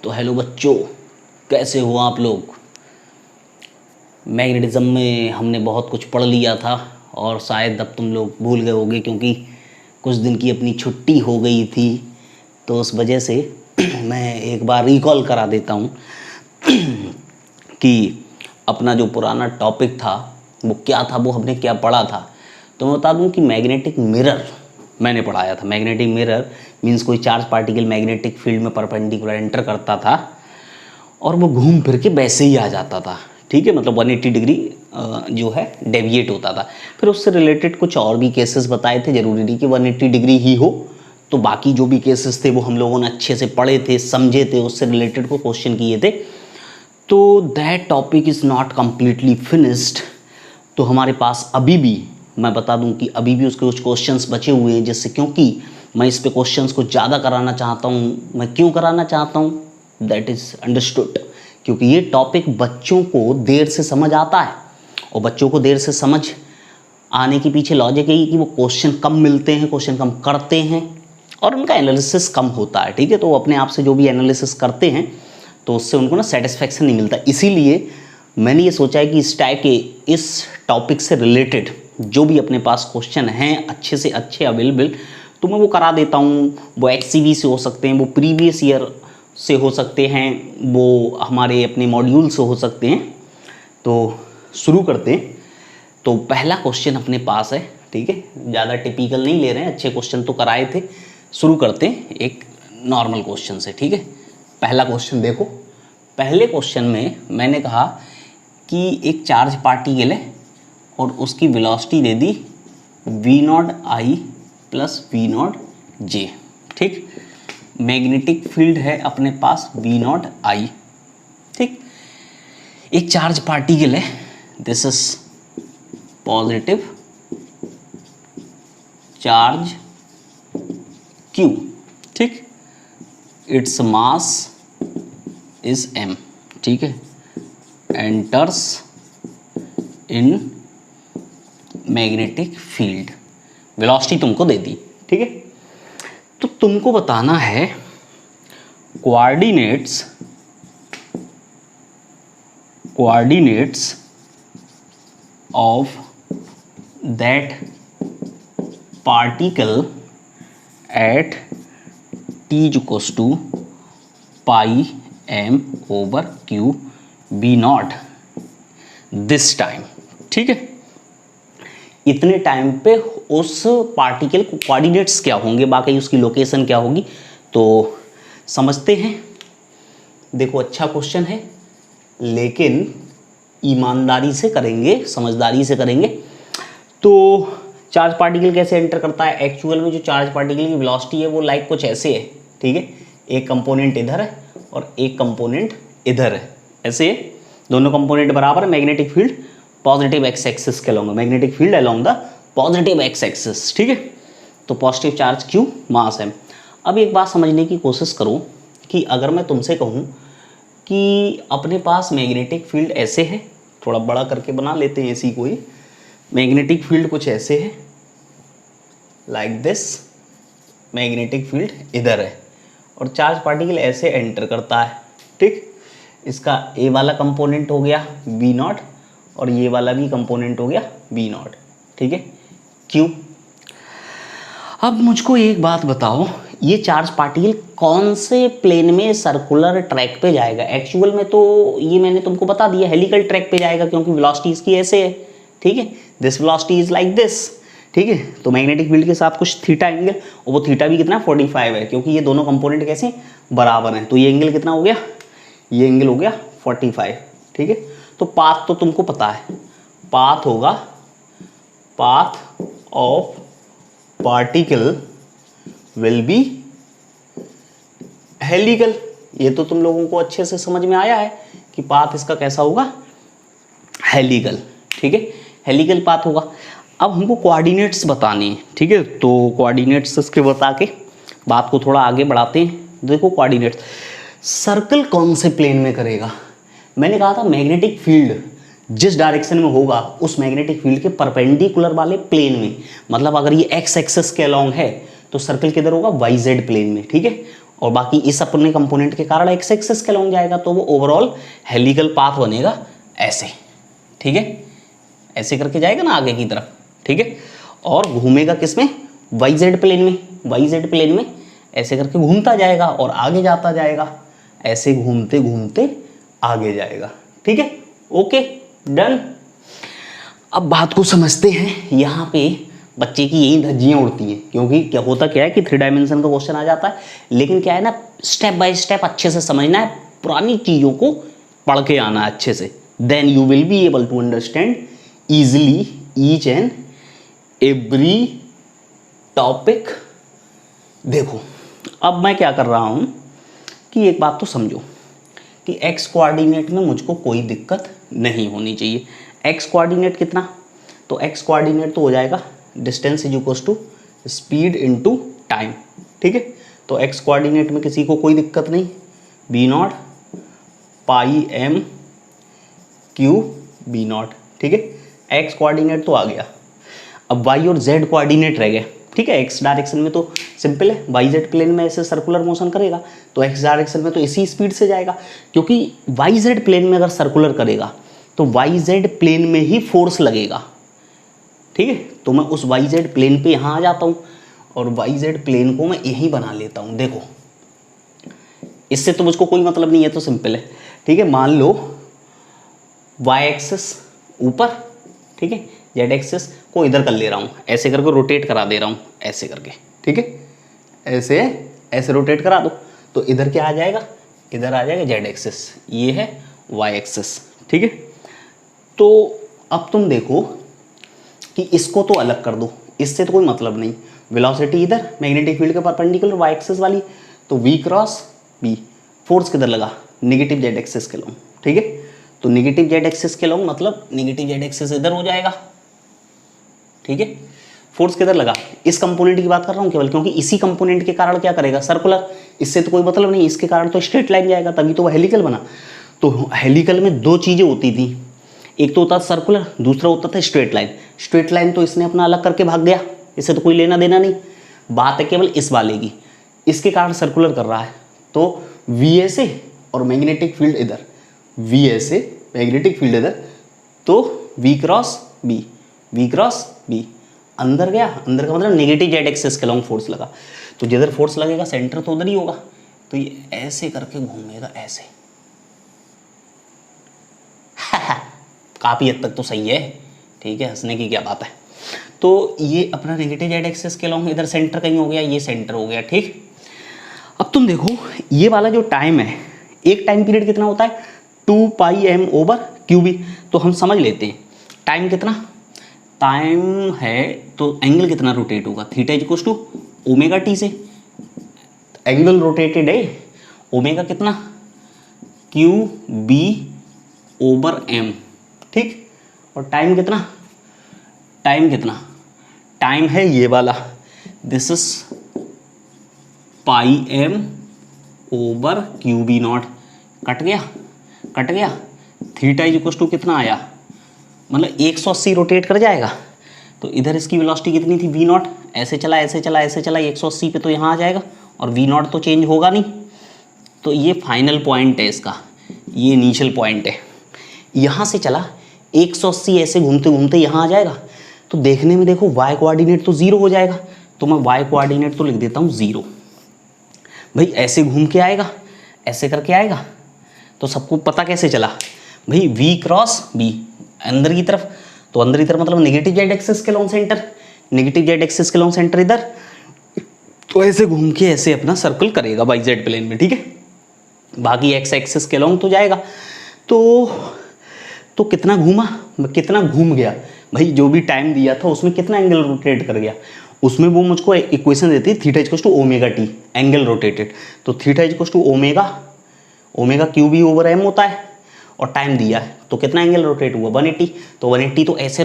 तो हेलो बच्चों, कैसे हो आप लोग। मैग्नेटिज्म में हमने बहुत कुछ पढ़ लिया था और शायद अब तुम लोग भूल गए होगे, क्योंकि कुछ दिन की अपनी छुट्टी हो गई थी। तो उस वजह से मैं एक बार रिकॉल करा देता हूँ कि अपना जो पुराना टॉपिक था वो क्या था, वो हमने क्या पढ़ा था। तो मैं बता दूं कि मैग्नेटिक मिरर मैंने पढ़ाया था। मैग्नेटिक मिरर मीन्स कोई चार्ज पार्टिकल मैग्नेटिक फील्ड में परपेंडिकुलर एंटर करता था और वो घूम फिर के वैसे ही आ जाता था। ठीक है, मतलब 180 डिग्री जो है डेविएट होता था। फिर उससे रिलेटेड कुछ और भी केसेस बताए थे। जरूरी नहीं कि 180 डिग्री ही हो, तो बाकी जो भी केसेस थे वो हम लोगों ने अच्छे से पढ़े थे, समझे थे, उससे रिलेटेड को क्वेश्चन किए थे। तो that topic is not completely finished. तो हमारे पास अभी भी, मैं बता दूं कि अभी भी उसके कुछ क्वेश्चंस बचे हुए हैं, जिससे क्योंकि मैं इस पे क्वेश्चंस को ज़्यादा कराना चाहता हूँ। मैं क्यों कराना चाहता हूँ, दैट इज़ अंडरस्टूड, क्योंकि ये टॉपिक बच्चों को देर से समझ आता है। और बच्चों को देर से समझ आने के पीछे लॉजिक यही कि वो क्वेश्चन कम मिलते हैं, क्वेश्चन कम करते हैं और उनका एनालिसिस कम होता है। ठीक है, तो वो अपने आप से जो भी एनालिसिस करते हैं तो उससे उनको ना सेटिस्फैक्शन नहीं मिलता। इसीलिए मैंने ये सोचा है कि इस टाइप के इस टॉपिक से रिलेटेड जो भी अपने पास क्वेश्चन हैं अच्छे से अच्छे अवेलेबल, तो मैं वो करा देता हूँ। वो XCV से हो सकते हैं, वो प्रीवियस ईयर से हो सकते हैं, वो हमारे अपने मॉड्यूल से हो सकते हैं। तो शुरू करते हैं। तो पहला क्वेश्चन अपने पास है, ठीक है, ज़्यादा टिपिकल नहीं ले रहे हैं, अच्छे क्वेश्चन तो कराए थे। शुरू करते हैं एक नॉर्मल क्वेश्चन से। ठीक है, पहला क्वेश्चन देखो। पहले क्वेश्चन में मैंने कहा कि एक चार्ज पार्टिकल है और उसकी वेलोसिटी दे दी v0i प्लस v0j। ठीक, मैग्नेटिक फील्ड है अपने पास v0i। ठीक, एक चार्ज पार्टिकल है, this is positive charge q। ठीक, इट्स मास इज m। ठीक है, enters in magnetic field, velocity तुमको दे दी। ठीक है, तो तुमको बताना है coordinates of that particle at t equals to pi m over q v0 this time. ठीक है, इतने टाइम पे उस पार्टिकल को कोऑर्डिनेट्स क्या होंगे, बाकी उसकी लोकेशन क्या होगी, तो समझते हैं। देखो, अच्छा क्वेश्चन है लेकिन ईमानदारी से करेंगे, समझदारी से करेंगे। तो चार्ज पार्टिकल कैसे एंटर करता है, एक्चुअल में जो चार्ज पार्टिकल की वेलोसिटी है वो लाइक कुछ ऐसे है। ठीक है, एक कंपोनेंट इधर है और एक कंपोनेंट इधर है, ऐसे है। दोनों कंपोनेंट बराबर है। Magnetic field positive X axis के along, magnetic field along the positive X axis. ठीक है, तो positive charge q, mass m। अब एक बात समझने की कोशिश करो कि अगर मैं तुमसे कहूँ कि अपने पास मैग्नेटिक फील्ड ऐसे है, थोड़ा बड़ा करके बना लेते हैं ऐसी कोई मैग्नेटिक फील्ड कुछ ऐसे है, लाइक दिस। मैग्नेटिक फील्ड इधर है और चार्ज पार्टिकल ऐसे एंटर करता है। ठीक, इसका ए वाला कंपोनेंट हो गया v0 और ये वाला भी कंपोनेंट हो गया v0। ठीक है, q। अब मुझको एक बात बताओ, ये चार्ज पार्टिकल कौन से प्लेन में सर्कुलर ट्रैक पे जाएगा। एक्चुअल में तो ये मैंने तुमको बता दिया, हेलिकल ट्रैक पे जाएगा, क्योंकि वेलोसिटी इसकी ऐसे है। ठीक है, this velocity is like this. ठीक है, तो मैग्नेटिक फील्ड के साथ कुछ थीटा एंगल, और वो थीटा भी कितना 45 है, क्योंकि ये दोनों कंपोनेंट कैसे बराबर हैं। तो ये एंगल कितना हो गया, ये एंगल हो गया 45। ठीक है, तो पाथ तो तुमको पता है, पाथ होगा path of particle will be helical. ये तो तुम लोगों को अच्छे से समझ में आया है कि पाथ इसका कैसा होगा, हेलिकल। ठीक है, हेलिकल पाथ होगा। अब हमको कोऑर्डिनेट्स बताने हैं। ठीक है, तो कोऑर्डिनेट्स इसके बता के बात को थोड़ा आगे बढ़ाते हैं। देखो, कोऑर्डिनेट्स सर्कल कौन से प्लेन में करेगा। मैंने कहा था मैग्नेटिक फील्ड जिस डायरेक्शन में होगा उस मैग्नेटिक फील्ड के परपेंडिकुलर वाले प्लेन में, मतलब अगर ये एक्स एक्सिस के अलोंग है तो सर्कल किधर होगा, YZ प्लेन में। ठीक है, और बाकी इस अपने कंपोनेंट के कारण एक्स एक्सिस के लॉन्ग जाएगा, तो वो ओवरऑल हेलिकल पाथ बनेगा ऐसे, ठीक है, ऐसे करके जाएगा ना आगे की तरफ, ठीक है, और घूमेगा किसमें, वाई जेड प्लेन में, वाई जेड प्लेन में ऐसे करके घूमता जाएगा और आगे जाता जाएगा, ऐसे घूमते घूमते आगे जाएगा, ठीक है, ओके डन। अब बात को समझते हैं, यहाँ पे बच्चे की यही धज्जियाँ उड़ती हैं, क्योंकि क्या होता क्या है कि 3 डायमेंशन का क्वेश्चन आ जाता है, लेकिन क्या है ना, स्टेप बाय स्टेप अच्छे से समझना है, पुरानी चीज़ों को पढ़ के आना है अच्छे से, then you will be able to understand easily each and every topic. देखो अब मैं क्या कर रहा हूँ कि एक बात तो समझो कि एक्स कोऑर्डिनेट में मुझको कोई दिक्कत नहीं होनी चाहिए। एक्स कोऑर्डिनेट कितना, तो एक्स कोऑर्डिनेट तो हो जाएगा distance is equals to speed into time, ठीक है, तो एक्स कोऑर्डिनेट में किसी को कोई दिक्कत नहीं, B naught pi M Q B naught, ठीक है, एक्स कोऑर्डिनेट तो आ गया। अब वाई और जेड कोऑर्डिनेट रह गए, ठीक है, एक्स डायरेक्शन में तो सिंपल है, वाई जेड प्लेन में ऐसे सर्कुलर मोशन करेगा तो एक्स डायरेक्शन में तो इसी स्पीड से जाएगा, क्योंकि वाई जेड प्लेन में अगर सर्कुलर करेगा तो वाई जेड प्लेन में ही फोर्स लगेगा, ठीक है, तो मैं उस वाई जेड प्लेन पे यहाँ आ जाता हूँ और वाई जेड प्लेन को मैं यहीं बना लेता हूँ। देखो इससे तो मुझको कोई मतलब नहीं है, तो सिंपल है, ठीक है, मान लो वाई एक्सिस ऊपर, ठीक है, जेड एक्सिस को इधर कर ले रहा हूँ, ऐसे करके रोटेट करा दे रहा हूँ ऐसे करके, ठीक है, ऐसे ऐसे रोटेट करा दो तो इधर क्या आ जाएगा, इधर आ जाएगा जेड एक्सिस, ये है वाई एक्सिस, ठीक है। तो अब तुम देखो कि इसको तो अलग कर दो, इससे तो कोई मतलब नहीं, वेलोसिटी इधर मैग्नेटिक फील्ड के परपेंडिकुलर वाई एक्सिस वाली, तो वी क्रॉस बी, फोर्स किधर लगा, नेगेटिव जेड एक्सिस के लॉन्ग, ठीक है, तो नेगेटिव जेड एक्सिस के लॉन्ग मतलब नेगेटिव जेड एक्सिस इधर हो जाएगा, ठीक है, फोर्स किधर लगा, इस कंपोनेंट की बात कर रहा हूँ केवल, क्योंकि इसी कंपोनेंट के कारण क्या करेगा, सर्कुलर, इससे तो कोई मतलब नहीं, इसके कारण तो स्ट्रेट लाइन जाएगा, तभी तो वह हेलिकल बना। तो हेलिकल में दो चीज़ें होती थी, एक तो होता था सर्कुलर, दूसरा होता था स्ट्रेट लाइन। स्ट्रेट लाइन तो इसने अपना अलग करके भाग गया, इससे तो कोई लेना देना नहीं, बात है केवल इस वाले की, इसके कारण सर्कुलर कर रहा है, तो वी ए से और मैग्नेटिक फील्ड इधर, वी ए से मैग्नेटिक फील्ड इधर, तो V cross B, V cross B, अंदर गया, अंदर का मतलब नेगेटिव जेड एक्सिस के लॉन्ग फोर्स लगा, तो जिधर फोर्स लगेगा सेंटर तो उधर ही होगा, तो ये ऐसे करके घूमेगा ऐसे काफ़ी हद तक तो सही है, ठीक है, हंसने की क्या बात है। तो ये अपना नेगेटिव जेड एक्सिस के लॉन्ग इधर सेंटर कहीं हो गया, ये सेंटर हो गया, ठीक। अब तुम देखो ये वाला जो टाइम है, एक टाइम पीरियड कितना होता है, 2 पाई एम ओवर क्यू बी, तो हम समझ लेते हैं टाइम कितना, टाइम है तो एंगल कितना रोटेट होगा, theta equals to omega T से, एंगल रोटेटेड है ओमेगा कितना, क्यू बी ओवर एम, ठीक, और टाइम कितना, टाइम कितना, टाइम है ये वाला, this is pi M over Q B naught, cut गया, कट गया, थीटा इज इक्वल टू कितना आया, मतलब 180 रोटेट कर जाएगा, तो इधर इसकी वेलोसिटी कितनी थी, वी नॉट, ऐसे चला ऐसे चला ऐसे चला, 180 पे तो यहाँ आ जाएगा, और वी नॉट तो चेंज होगा नहीं, तो ये फाइनल पॉइंट है इसका, ये इनिशियल पॉइंट है, यहाँ से चला 180 ऐसे घूमते घूमते यहाँ आ जाएगा, तो देखने में देखो वाई कोऑर्डिनेट तो 0 हो जाएगा, तो मैं वाई कोऑर्डिनेट तो लिख देता हूँ 0, भाई ऐसे घूम के आएगा, ऐसे करके आएगा, तो सबको पता कैसे चला, भाई वी क्रॉस बी अंदर की तरफ, तो अंदर की तरफ मतलब नेगेटिव जेड एक्सिस के long centre, negative Z axis के लॉन्ग सेंटर इधर, तो ऐसे घूम के ऐसे अपना सर्कल करेगा वाई जेड प्लेन में, ठीक है, बाकी एक्स एक्सिस के लॉन्ग तो जाएगा, तो कितना घूमा, कितना घूम गया, भाई जो भी टाइम दिया था उसमें कितना एंगल रोटेट कर गया, उसमें वो मुझको इक्वेशन देती है theta equals to omega T, angle rotated, तो theta equals to omega, omega Q B over M होता है, और टाइम दिया है तो कितना एंगल रोटेट हुआ 180, तो 180 तो ऐसे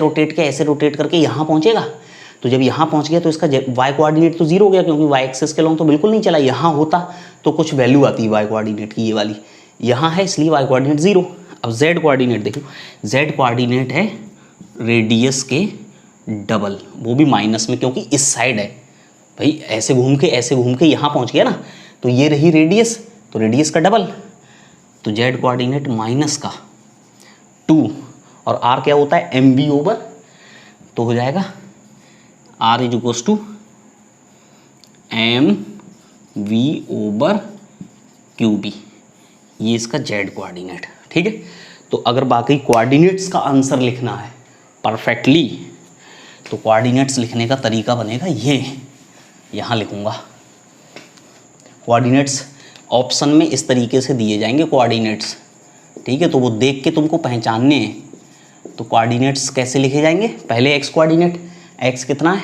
रोटेट करके यहाँ पहुँचेगा, तो जब यहाँ पहुँच गया तो इसका वाई कोऑर्डिनेट तो 0 हो गया, क्योंकि वाई एक्सिस के लॉन्ग तो बिल्कुल नहीं चला, यहाँ होता तो कुछ वैल्यू आती है वाई कोऑर्डिनेट की, ये वाली यहाँ है इसलिए वाई कोऑर्डिनेट 0। अब जेड कोऑर्डिनेट देखो, जेड कोऑर्डिनेट है रेडियस के डबल, वो भी माइनस में, क्योंकि इस साइड है, भाई ऐसे घूम के यहाँ पहुँच गया ना, तो ये रही रेडियस, तो रेडियस का डबल, तो जेड कोऑर्डिनेट माइनस का 2, और आर क्या होता है एम वी ओवर, तो हो जाएगा R is equals to M V over Q B, ये इसका जेड कोऑर्डिनेट। ठीक है, तो अगर बाकी कोऑर्डिनेट्स का आंसर लिखना है परफेक्टली, तो कोऑर्डिनेट्स लिखने का तरीका बनेगा ये, यहाँ लिखूँगा कोऑर्डिनेट्स, ऑप्शन में इस तरीके से दिए जाएंगे कोऑर्डिनेट्स। ठीक है, तो वो देख के तुमको पहचानने हैं। तो कोऑर्डिनेट्स कैसे लिखे जाएंगे, पहले एक्स कोऑर्डिनेट, एक्स कितना है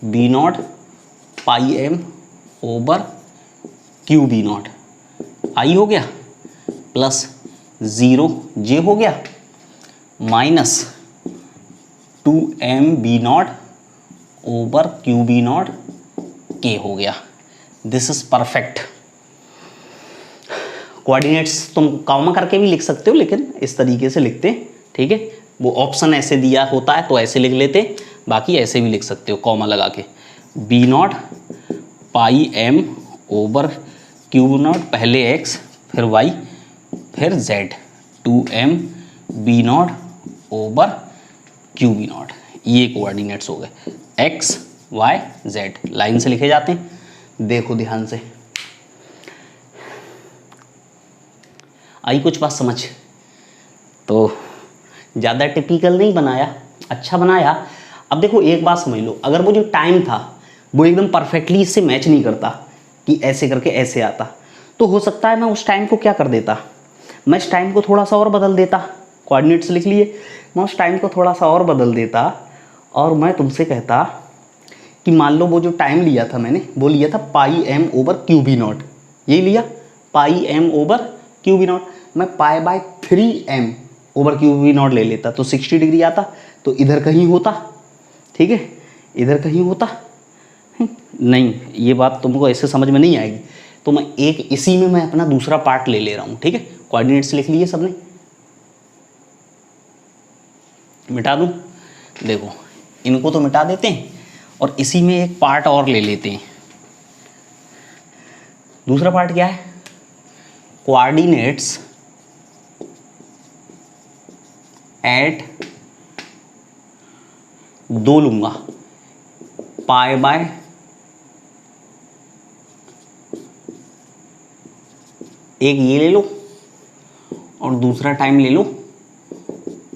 B naught pi M over Q B naught, I हो गया, प्लस 0 जे हो गया, minus 2m B naught over Q B naught K हो गया। This is perfect. कोऑर्डिनेट्स तुम कॉमा करके भी लिख सकते हो, लेकिन इस तरीके से लिखते हैं। ठीक है, वो ऑप्शन ऐसे दिया होता है तो ऐसे लिख लेते, बाकी ऐसे भी लिख सकते हो कॉमा लगा के, B naught pi M over Q naught, पहले एक्स फिर वाई फिर Z, 2m B naught over Q B naught, ये कोऑर्डिनेट्स हो गए एक्स वाई जेड। लाइन से लिखे जाते हैं, देखो ध्यान से, आई कुछ बात समझ? तो ज़्यादा टिपिकल नहीं बनाया, अच्छा बनाया। अब देखो एक बात समझ लो, अगर वो जो टाइम था वो एकदम परफेक्टली इससे मैच नहीं करता कि ऐसे करके ऐसे आता, तो हो सकता है मैं उस टाइम को क्या कर देता, मैं इस टाइम को थोड़ा सा और बदल देता, कोऑर्डिनेट्स लिख लिए, मैं उस टाइम को थोड़ा सा और बदल देता, और मैं तुमसे कहता कि मान लो वो जो टाइम लिया था मैंने, वो लिया था pi M over Q B naught, यही लिया pi M over Q B naught, मैं pi by 3m over Q B naught ले लेता तो 60 डिग्री आता, तो इधर कहीं होता। ठीक है, इधर कहीं होता नहीं, ये बात तुमको ऐसे समझ में नहीं आएगी, तो मैं एक इसी में मैं अपना दूसरा पार्ट ले रहा हूँ। ठीक है, कोऑर्डिनेट्स लिख लिए सबने, मिटा दूँ, देखो इनको तो मिटा देते हैं और इसी में एक पार्ट और ले लेते हैं। दूसरा पार्ट क्या है, कोऑर्डिनेट्स एट 2 लूंगा, पाई बाय एक ये ले लो और दूसरा टाइम ले लो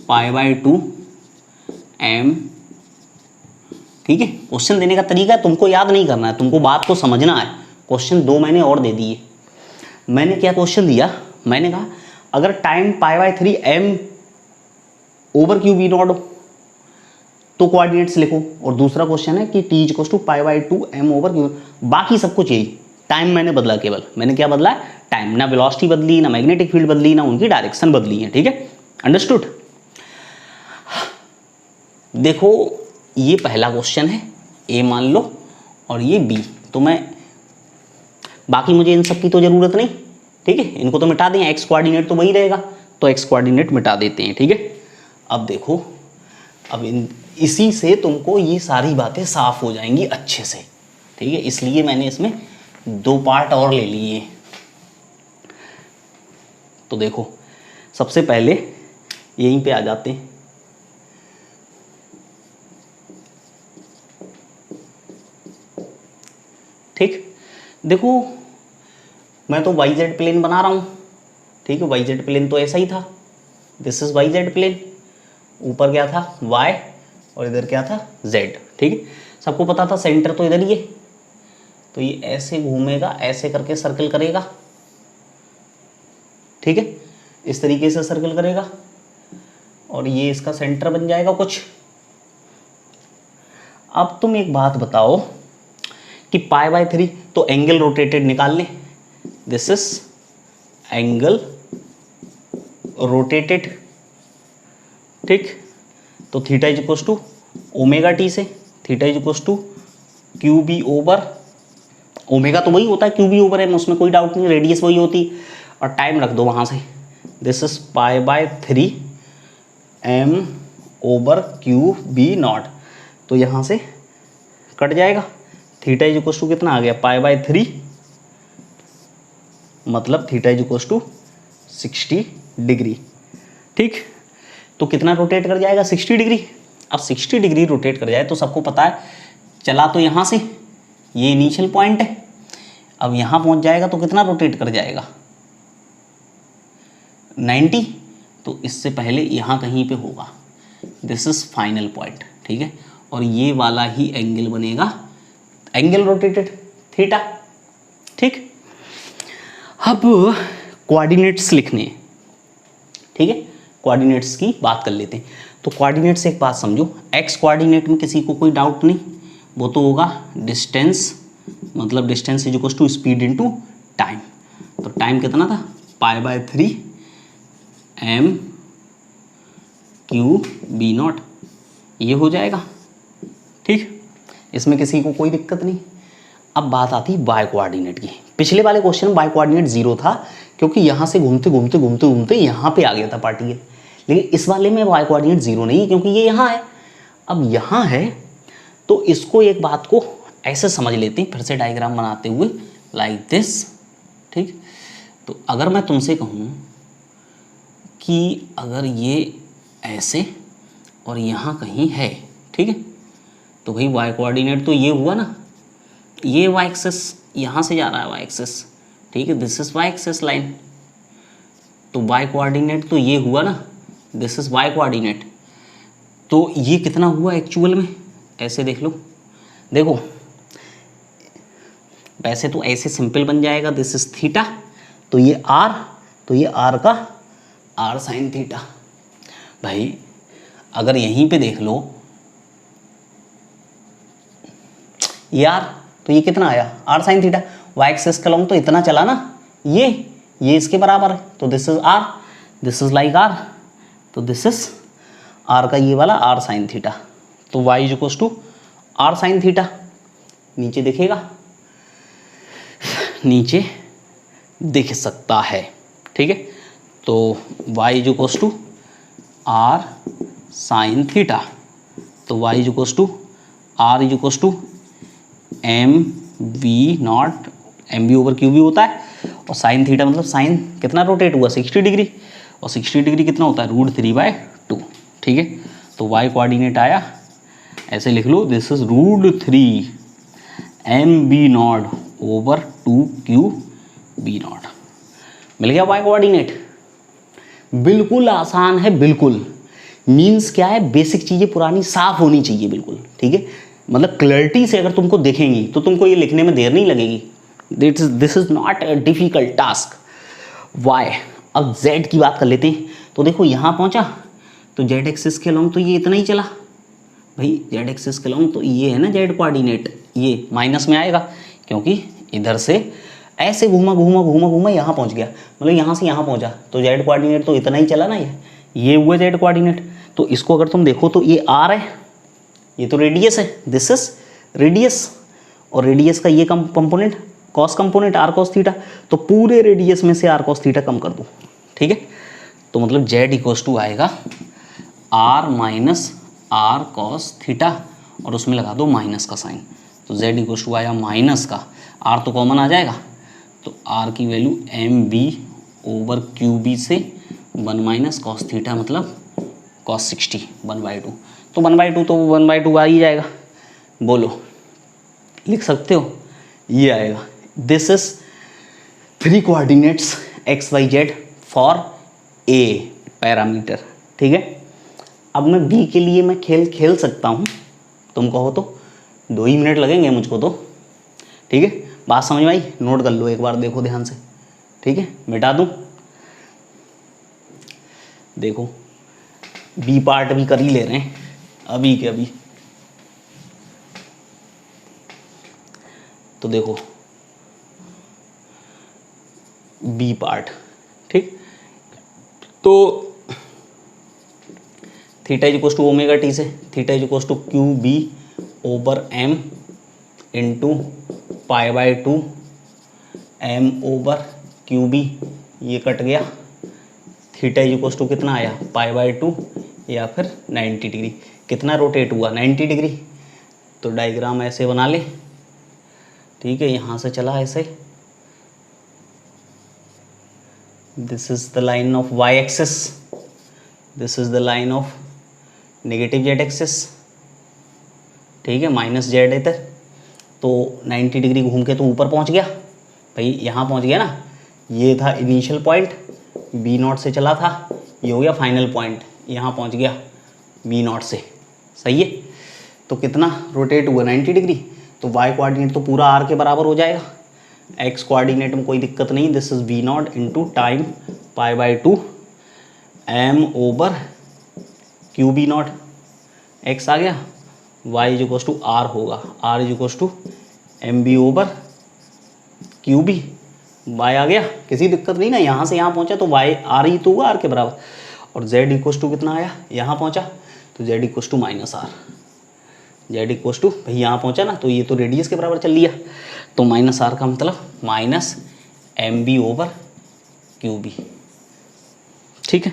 पाई बाय 2m। ठीक है, क्वेश्चन देने का तरीका तुमको याद नहीं करना है, तुमको बात को समझना है। क्वेश्चन 2 मैंने और दे दिए। मैंने क्या क्वेश्चन दिया, मैंने कहा अगर time pi by 3m over Q B naught तो कोऑर्डिनेट्स लिखो, और दूसरा क्वेश्चन है कि t equals to pi by 2m over Q, बाकी सब कुछ यही, टाइम मैंने बदला, केवल मैंने क्या बदला है टाइम, ना वेलोसिटी बदली, ना मैग्नेटिक फील्ड बदली, ना उनकी डायरेक्शन बदली है। ठीक है, अंडरस्टूड। देखो ये पहला क्वेश्चन है, ए मान लो और ये बी, तो मैं बाकी मुझे इन सब की तो जरूरत नहीं। ठीक है, इनको तो मिटा दें, एक्स कोऑर्डिनेट तो वही रहेगा, तो एक्स कोऑर्डिनेट मिटा देते हैं। ठीक है, अब देखो, अब इसी से तुमको ये सारी बातें साफ हो जाएंगी अच्छे से। ठीक है, इसलिए मैंने इसमें 2 पार्ट और ले लिए। तो देखो सबसे पहले यहीं पे आ जाते हैं, ठीक। देखो मैं तो वाई जेड प्लेन बना रहा हूँ। ठीक है, वाई जेड प्लेन तो ऐसा ही था, this is Y Z plane, ऊपर क्या था y और इधर क्या था z। ठीक है, सबको पता था सेंटर तो इधर ही है, तो ये ऐसे घूमेगा, ऐसे करके सर्कल करेगा। ठीक है, इस तरीके से सर्कल करेगा और ये इसका सेंटर बन जाएगा कुछ। अब तुम एक बात बताओ कि पाई बाय 3, तो एंगल रोटेटेड निकाल लें, दिस इज एंगल रोटेटेड। ठीक, तो theta is equals to omega T से, theta is equals to Q B over, omega तो वही होता है क्यू बी ओवर एम, उसमें कोई डाउट नहीं, रेडियस वही होती, और टाइम रख दो वहाँ से, this is pi by 3m over Q B naught, तो यहाँ से कट जाएगा। थीटा इज इक्वल्स टू कितना आ गया, पाई बाय 3 मतलब theta is equal to 60 degree. ठीक, तो कितना रोटेट कर जाएगा 60 डिग्री। अब 60 डिग्री रोटेट कर जाए तो सबको पता है चला तो यहाँ से, ये इनिशियल पॉइंट है, अब यहाँ पहुँच जाएगा तो कितना रोटेट कर जाएगा 90, तो इससे पहले यहाँ कहीं पे होगा, दिस इज फाइनल पॉइंट। ठीक है, और ये वाला ही एंगल बनेगा, एंगल रोटेटेड थीटा। ठीक, अब कोऑर्डिनेट्स लिखने हैं। ठीक है, कोऑर्डिनेट्स की बात कर लेते हैं। तो कोऑर्डिनेट से एक बात समझो, एक्स कोऑर्डिनेट में किसी को कोई डाउट नहीं, वो तो होगा डिस्टेंस, मतलब distance is equal to speed into time. तो टाइम कितना था π/3 m q b नॉट, ये हो जाएगा। ठीक, इसमें किसी को कोई दिक्कत नहीं। अब बात आती है वाई कोऑर्डिनेट की। पिछले वाले क्वेश्चन में वाई कोऑर्डिनेट 0 था क्योंकि यहाँ से घूमते घूमते घूमते घूमते यहाँ पे आ गया था पार्टिकल, लेकिन इस वाले में वाई कोऑर्डिनेट 0 नहीं क्योंकि ये यहाँ है। अब यहाँ है तो इसको एक बात को ऐसे समझ लेते हैं फिर से डायग्राम बनाते हुए, लाइक दिस। ठीक, तो अगर मैं तुमसे कहूँ कि अगर ये ऐसे और यहाँ कहीं है, ठीक है, तो भाई वाई कोऑर्डिनेट तो ये हुआ ना, ये वाई एक्सिस यहाँ से जा रहा है वाई एक्सिस। ठीक है, this is Y axis line, तो वाई कोऑर्डिनेट तो ये हुआ ना, दिस इज वाई कोऑर्डिनेट। तो ये कितना हुआ एक्चुअल में, ऐसे देख लो, देखो वैसे तो ऐसे सिंपल बन जाएगा, दिस इज थीटा, तो ये आर, तो ये आर का आर साइन थीटा। भाई अगर यहीं पे देख लो ये आर, तो ये कितना आया R sine theta, Y axis का लॉन्ग तो इतना चला ना, ये इसके बराबर है, तो this is R, this is like R, तो दिस इज आर का ये वाला आर साइन थीटा। तो Y is equal to R sine theta, नीचे दिखेगा, नीचे दिख सकता है। ठीक है, तो Y is equal to R sine theta, तो Y is equal to R is equal to M V naught, M V over Q V होता है, और साइन थीटा मतलब साइन कितना रोटेट हुआ 60 डिग्री, और 60 डिग्री कितना होता है √3/2। ठीक है, तो वाई कोऑर्डिनेट आया, ऐसे लिख लो, this is √3 mv0 over 2qb0। मिल गया वाई कोऑर्डिनेट। बिल्कुल आसान है, बिल्कुल। मीन्स क्या है, बेसिक चीज़ें पुरानी साफ होनी चाहिए बिल्कुल। ठीक है, मतलब क्लैरिटी से अगर तुमको देखेंगी तो तुमको ये लिखने में देर नहीं लगेगी। This is not a difficult task. Y, अब जेड की बात कर लेते हैं। तो देखो यहाँ पहुँचा तो जेड एक्सिस के लॉन्ग तो ये इतना ही चला, भाई जेड एक्सिस के लॉन्ग तो ये है ना जेड कोऑर्डिनेट, ये माइनस में आएगा क्योंकि इधर से ऐसे घूमा घूमा घूमा घूमा यहाँ पहुँच गया, मतलब यहाँ से यहाँ पहुँचा, तो जेड कोऑर्डिनेट तो इतना ही चला ना, ये हुआ जेड कोऑर्डिनेट। तो इसको अगर तुम देखो तो ये आर है, ये तो रेडियस है, दिस इज रेडियस, और रेडियस का ये component cos component R cos theta, तो पूरे रेडियस में से आर कॉस थीटा कम कर दो। ठीक है, तो मतलब जेड इक्वल्स टू आएगा R minus R cos theta, और उसमें लगा दो माइनस का साइन, तो जेड इक्वल्स टू आया माइनस का, आर तो कॉमन आ जाएगा, तो आर की value M B over Q B से 1 माइनस कॉस थीटा मतलब कॉस 60 1/2, तो 1/2 तो 1/2 आ ही जाएगा। बोलो लिख सकते हो, ये आएगा। This is 3 coordinates X Y Z for a parameter. ठीक है, अब मैं बी के लिए मैं खेल सकता हूँ, तुम कहो तो 2 ही मिनट लगेंगे मुझको तो। ठीक है, बात समझ में आई, नोट कर लो एक बार, देखो ध्यान से। ठीक है, मिटा दूँ, देखो बी पार्ट भी कर ही ले रहे हैं अभी के अभी। तो देखो बी पार्ट, ठीक, तो theta is equal to omega T से, theta is equal to Q B over M into π/2 M over Q B, ये कट गया, थीटा इज इक्वल टू कितना आया π/2 या फिर 90 डिग्री, कितना रोटेट हुआ 90 डिग्री। तो डायग्राम ऐसे बना ले, ठीक है, यहाँ से चला ऐसे, this is the line of Y axis, this is the line of negative Z axis, ठीक है, माइनस जेड इधर, तो 90 डिग्री घूम के तो ऊपर पहुंच गया भाई, यहाँ पहुंच गया ना, ये था इनिशियल पॉइंट, बी नॉट से चला था, ये हो गया फाइनल पॉइंट, यहाँ पहुंच गया बी नॉट से, सही है। तो कितना रोटेट हुआ 90 डिग्री, तो वाई कोऑर्डिनेट तो पूरा आर के बराबर हो जाएगा, एक्स कोऑर्डिनेट में कोई दिक्कत नहीं, this is V naught into time π/2 M over Q B naught, X आ गया, Y is equals to R होगा, R is equals to M B over Q B, Y आ गया, किसी दिक्कत नहीं ना, यहाँ से यहाँ पहुँचा तो वाई आर ही तो होगा आर के बराबर, और जेड इक्वल्स टू कितना आया, यहाँ पहुँचा तो Z equals to minus R, Z equals to भाई यहाँ पहुँचा ना, तो ये तो रेडियस के बराबर चल लिया, तो माइनस आर का मतलब minus M B over Q B, ठीक है,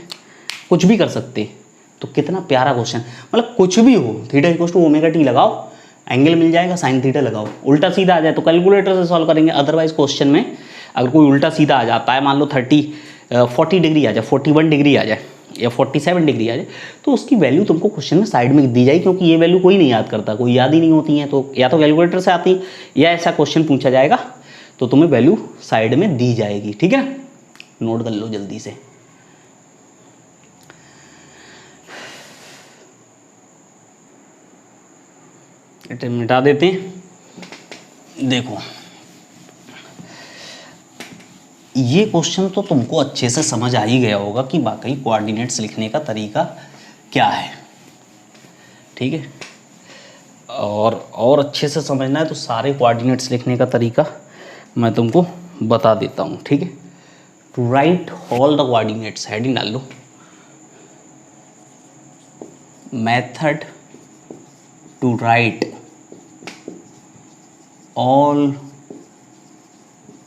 कुछ भी कर सकते हैं। तो कितना प्यारा क्वेश्चन, मतलब कुछ भी हो, theta equals to omega T लगाओ, एंगल मिल जाएगा, साइन थीटा लगाओ, उल्टा सीधा आ जाए तो कैलकुलेटर से सॉल्व करेंगे, अदरवाइज क्वेश्चन में अगर कोई उल्टा सीधा आ जाता है, मान लो 40 डिग्री आ जाए, 41 डिग्री आ जाए या 47 डिग्री आ जाए, तो उसकी वैल्यू तुमको क्वेश्चन में साइड में दी जाएगी, क्योंकि ये वैल्यू कोई नहीं याद करता, कोई याद ही नहीं होती है, तो या तो कैलकुलेटर से आती या ऐसा क्वेश्चन पूछा जाएगा तो तुम्हें वैल्यू साइड में दी जाएगी, ठीक है, नोट कर लो जल्दी से। मिटा देते हैं। देखो ये क्वेश्चन तो तुमको अच्छे से समझ आ ही गया होगा कि वाकई कोऑर्डिनेट्स लिखने का तरीका क्या है, ठीक है, और अच्छे से समझना है तो सारे कोऑर्डिनेट्स लिखने का तरीका मैं तुमको बता देता हूँ, ठीक है। To write all the coordinates, heading डाल लो, method to write all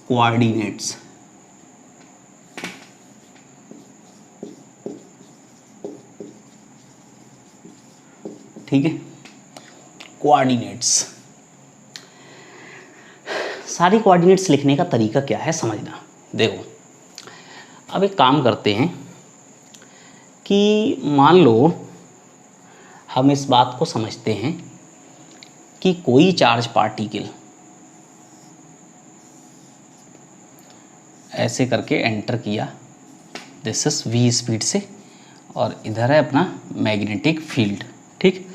coordinates, ठीक है, कोऑर्डिनेट्स, सारी कोऑर्डिनेट्स लिखने का तरीका क्या है समझना। देखो अब एक काम करते हैं कि मान लो हम इस बात को समझते हैं कि कोई चार्ज पार्टिकल ऐसे करके एंटर किया, दिस इज v स्पीड से, और इधर है अपना मैग्नेटिक फील्ड, ठीक,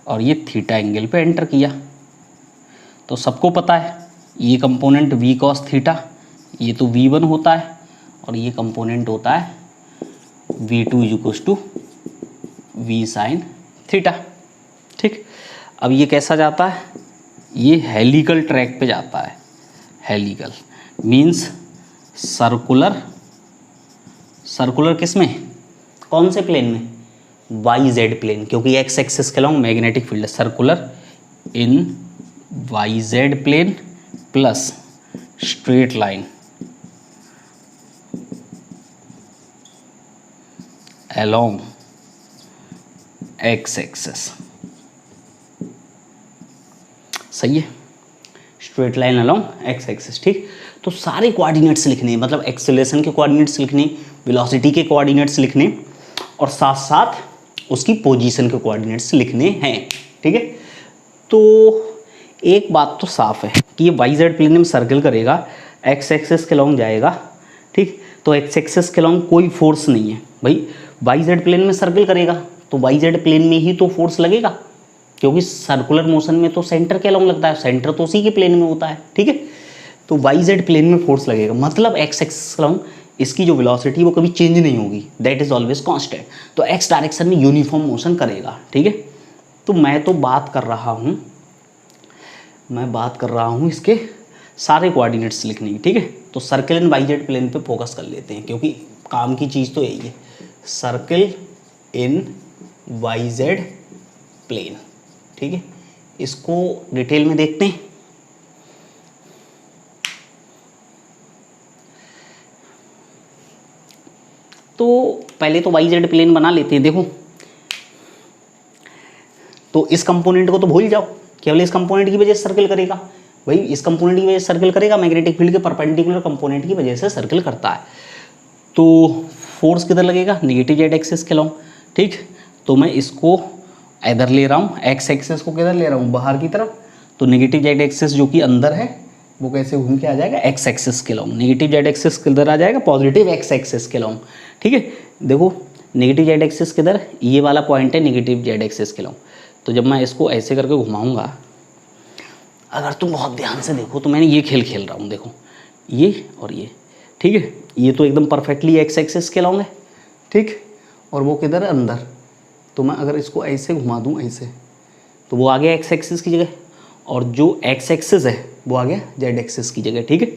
और ये थीटा एंगल पे एंटर किया, तो सबको पता है ये कंपोनेंट v cos थीटा, ये तो v1 होता है, और ये कंपोनेंट होता है v2 equals to v sin theta, ठीक। अब ये कैसा जाता है, ये हेलिकल ट्रैक पे जाता है, हेलिकल मीन्स सर्कुलर, सर्कुलर किस में, कौन से प्लेन में, वाई जेड प्लेन, क्योंकि एक्स एक्सिस के लॉन्ग मैग्नेटिक फील्ड है, circular in Y Z plane plus straight line along X axis, सही है, straight line along X axis, ठीक। तो सारे कोऑर्डिनेट्स लिखने, मतलब एक्सेलरेशन के कोऑर्डिनेट्स लिखने, वेलोसिटी के कोऑर्डिनेट्स लिखने, और साथ साथ उसकी पोजीशन के कोऑर्डिनेट्स लिखने हैं, ठीक है। तो एक बात तो साफ है कि ये वाई जेड प्लेन में सर्कल करेगा, एक्स एक्सिस के लॉन्ग जाएगा, ठीक, तो एक्स एक्सिस के लॉन्ग कोई फोर्स नहीं है भाई, वाई जेड प्लेन में सर्कल करेगा तो वाई जेड प्लेन में ही तो फोर्स लगेगा, क्योंकि सर्कुलर मोशन में तो सेंटर के अलॉन्ग लगता है, सेंटर तो उसी के प्लेन में होता है, ठीक है। तो वाई जेड प्लेन में फोर्स लगेगा, मतलब एक्स एक्सिस अलॉन्ग इसकी जो वेलोसिटी वो कभी चेंज नहीं होगी, दैट इज ऑलवेज कांस्टेंट, तो एक्स डायरेक्शन में यूनिफॉर्म मोशन करेगा, ठीक है। तो मैं तो बात कर रहा हूँ इसके सारे कोऑर्डिनेट्स लिखने की, ठीक है। तो circle in Y Z plane पे फोकस कर लेते हैं, क्योंकि काम की चीज़ तो यही है, circle in Y Z plane, ठीक है। इसको डिटेल में देखते हैं। तो पहले तो वाई जेड प्लेन बना लेते हैं। देखो तो इस कंपोनेंट को तो भूल जाओ, केवल इस कंपोनेंट की वजह से सर्कल करेगा भाई, इस कंपोनेंट की वजह से सर्कल करेगा, मैग्नेटिक फील्ड के परपेंडिकुलर कंपोनेंट की वजह से सर्कल करता है। तो फोर्स किधर लगेगा, नेगेटिव जेड एक्सिस के लॉन्ग, ठीक। तो मैं इसको इधर ले रहा हूँ, एक्स एक्सिस को किधर ले रहा हूँ, बाहर की तरफ। तो नेगेटिव जेड एक्सिस जो कि अंदर है वो कैसे घूम के आ जाएगा, एक्स एक्सिस के लॉन्ग। नेगेटिव जेड एक्सिस किधर आ जाएगा, पॉजिटिव एक्स एक्सिस के लॉन्ग, ठीक है। देखो नेगेटिव जेड एक्सिस किधर, ये वाला पॉइंट है नेगेटिव जेड एक्सिस के लॉन्ग। तो जब मैं इसको ऐसे करके घुमाऊंगा, अगर तुम बहुत ध्यान से देखो तो मैंने ये खेल खेल रहा हूँ, देखो ये और ये, ठीक है। ये तो एकदम परफेक्टली एक्स एक्सिस के लॉन्ग है, ठीक। और वो किधर है, अंदर। तो मैं अगर इसको ऐसे घुमा दूँ ऐसे, तो वो आ गया एक्स एक्सिस की जगह, और जो एक्स एक्सिस है वो आ गया जेड एक्सिस की जगह, ठीक है।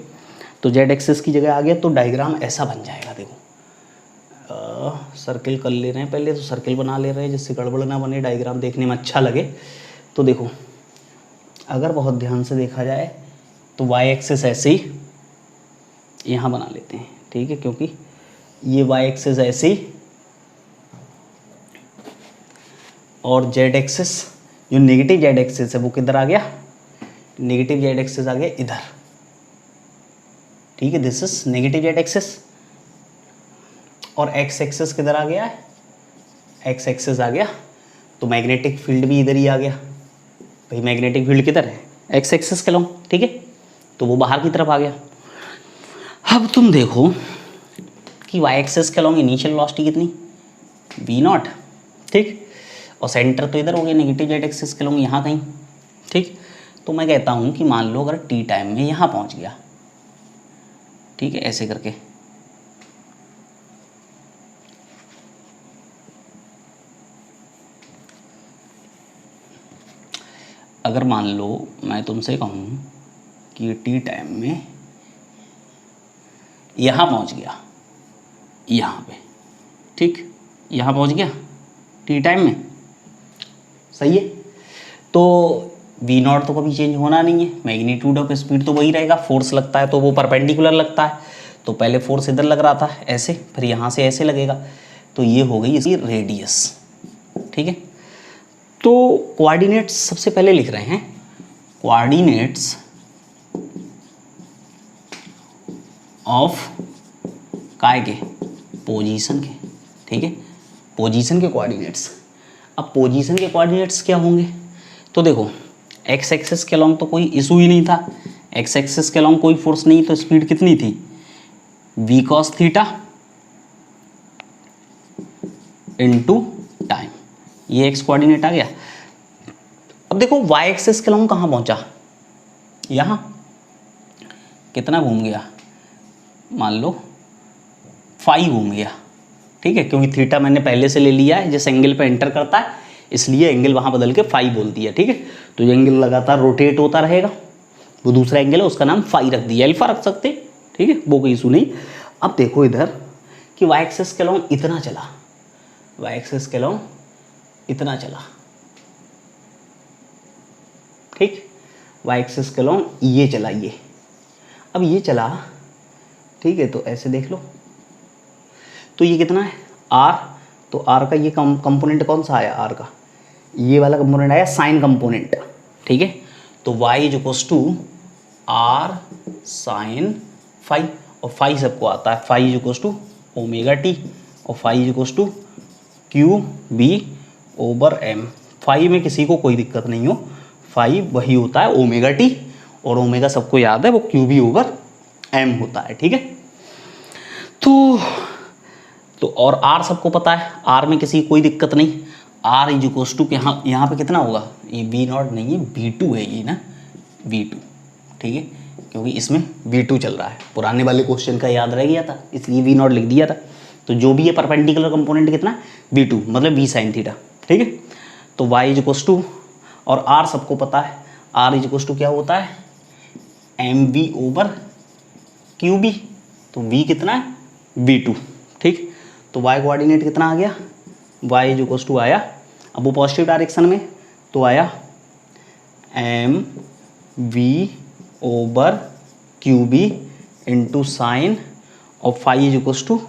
तो जेड एक्सिस की जगह आ गया, तो डायग्राम ऐसा बन जाएगा। देखो सर्किल कर ले रहे हैं, पहले तो सर्किल बना ले रहे हैं जिससे गड़बड़ ना बने, डायग्राम देखने में अच्छा लगे। तो देखो अगर बहुत ध्यान से देखा जाए तो वाई एक्सिस ऐसे ही यहाँ बना लेते हैं, ठीक है, क्योंकि ये वाई एक्सिस ऐसे ही, और जेड एक्सिस जो नेगेटिव जेड एक्सिस है वो किधर आ गया, नेगेटिव जेड एक्सिस आ गया इधर, ठीक है। This is negative Z axis, और एक्स एक्सिस किधर आ गया है, एक्स एक्सिस आ गया। तो मैग्नेटिक फील्ड भी इधर ही आ गया भाई, मैग्नेटिक फील्ड किधर है, एक्स एक्सिस के लॉन्ग, ठीक है। तो वो बाहर की तरफ आ गया। अब तुम देखो कि वाई एक्सिस के लॉन्ग इनिशियल वेलोसिटी कितनी, वी नॉट, ठीक। और सेंटर तो इधर हो गया नेगेटिव जेड एक्सिस के लॉन्ग यहाँ कहीं, ठीक। तो मैं कहता हूँ कि मान लो अगर टी टाइम में यहाँ पहुँच गया, ठीक है, ऐसे करके, अगर मान लो मैं तुमसे कहूँ कि टी टाइम में यहाँ पहुँच गया, यहाँ पे, ठीक, यहाँ पहुँच गया टी टाइम में, सही है। तो वी नॉट तो कभी चेंज होना नहीं है, मैग्नीट्यूड ऑफ स्पीड तो वही रहेगा, फोर्स लगता है तो वो परपेंडिकुलर लगता है। तो पहले फोर्स इधर लग रहा था ऐसे, फिर यहाँ से ऐसे लगेगा, तो ये हो गई इसकी रेडियस, ठीक है। तो कोऑर्डिनेट्स सबसे पहले लिख रहे हैं, कोऑर्डिनेट्स ऑफ काय के, पोजीशन के, ठीक है, पोजीशन के कोऑर्डिनेट्स। अब पोजीशन के कोऑर्डिनेट्स क्या होंगे, तो देखो एक्स एक्सिस के अलॉन्ग तो कोई इशू ही नहीं था, एक्स एक्सिस के अलॉन्ग कोई फोर्स नहीं, तो स्पीड कितनी थी, v cos theta into time, ये एक्स कोऑर्डिनेट आ गया। अब देखो y एक्सिस के अलॉन्ग कहाँ पहुंचा, यहाँ कितना घूम गया, मान लो फाई घूम गया, ठीक है, क्योंकि थीटा मैंने पहले से ले लिया है, जिस एंगल पे एंटर करता है इसलिए एंगल वहाँ बदल के फाई बोल दिया, ठीक है। तो ये एंगल लगातार रोटेट होता रहेगा, वो दूसरा एंगल है उसका नाम फाई रख दिया, अल्फा रख सकते, ठीक है, वो कोई इशू नहीं। अब देखो इधर कि y एक्सिस के अलॉन्ग इतना चला, y एक्सिस के अलॉन्ग इतना चला, ठीक, y एक्सिस के अलॉन्ग ये चला, ये अब ये चला, ठीक है। तो ऐसे देख लो, तो ये कितना है r, तो r का ये कंपोनेंट कौन सा आया, r का ये वाला कंपोनेंट आया साइन कंपोनेंट, ठीक है। तो y is equals to r sine phi, और फाई सबको आता है, phi is equals to omega T, और phi is equals to Q B over M. Phi में किसी को कोई दिक्कत नहीं हो, फाई वही होता है ओमेगा टी, और ओमेगा सबको याद है वो क्यू बी ओवर एम होता है, ठीक है। तो और r सबको पता है, r में किसी कोई दिक्कत नहीं, r इज इक्वल्स टू यहाँ पे कितना होगा, ये वी नॉट नहीं है v2 है ये ना, v2, ठीक है, क्योंकि इसमें v2 चल रहा है, पुराने वाले क्वेश्चन का याद रह गया था इसलिए वी नॉट लिख दिया था। तो जो भी है परपेंडिकुलर कंपोनेंट कितना, v2 मतलब v साइन थीटा, ठीक है। तो y इज इक्वल्स टू, और r सबको पता है, r इज इक्वल्स टू क्या होता है, mv ओवर qb, तो v कितना है v2, ठीक। तो y कोऑर्डिनेट कितना आ गया, y इज इक्वल्स टू आया, अब वो पॉजिटिव डायरेक्शन में तो आया M V over Q B into sine, और phi is equals to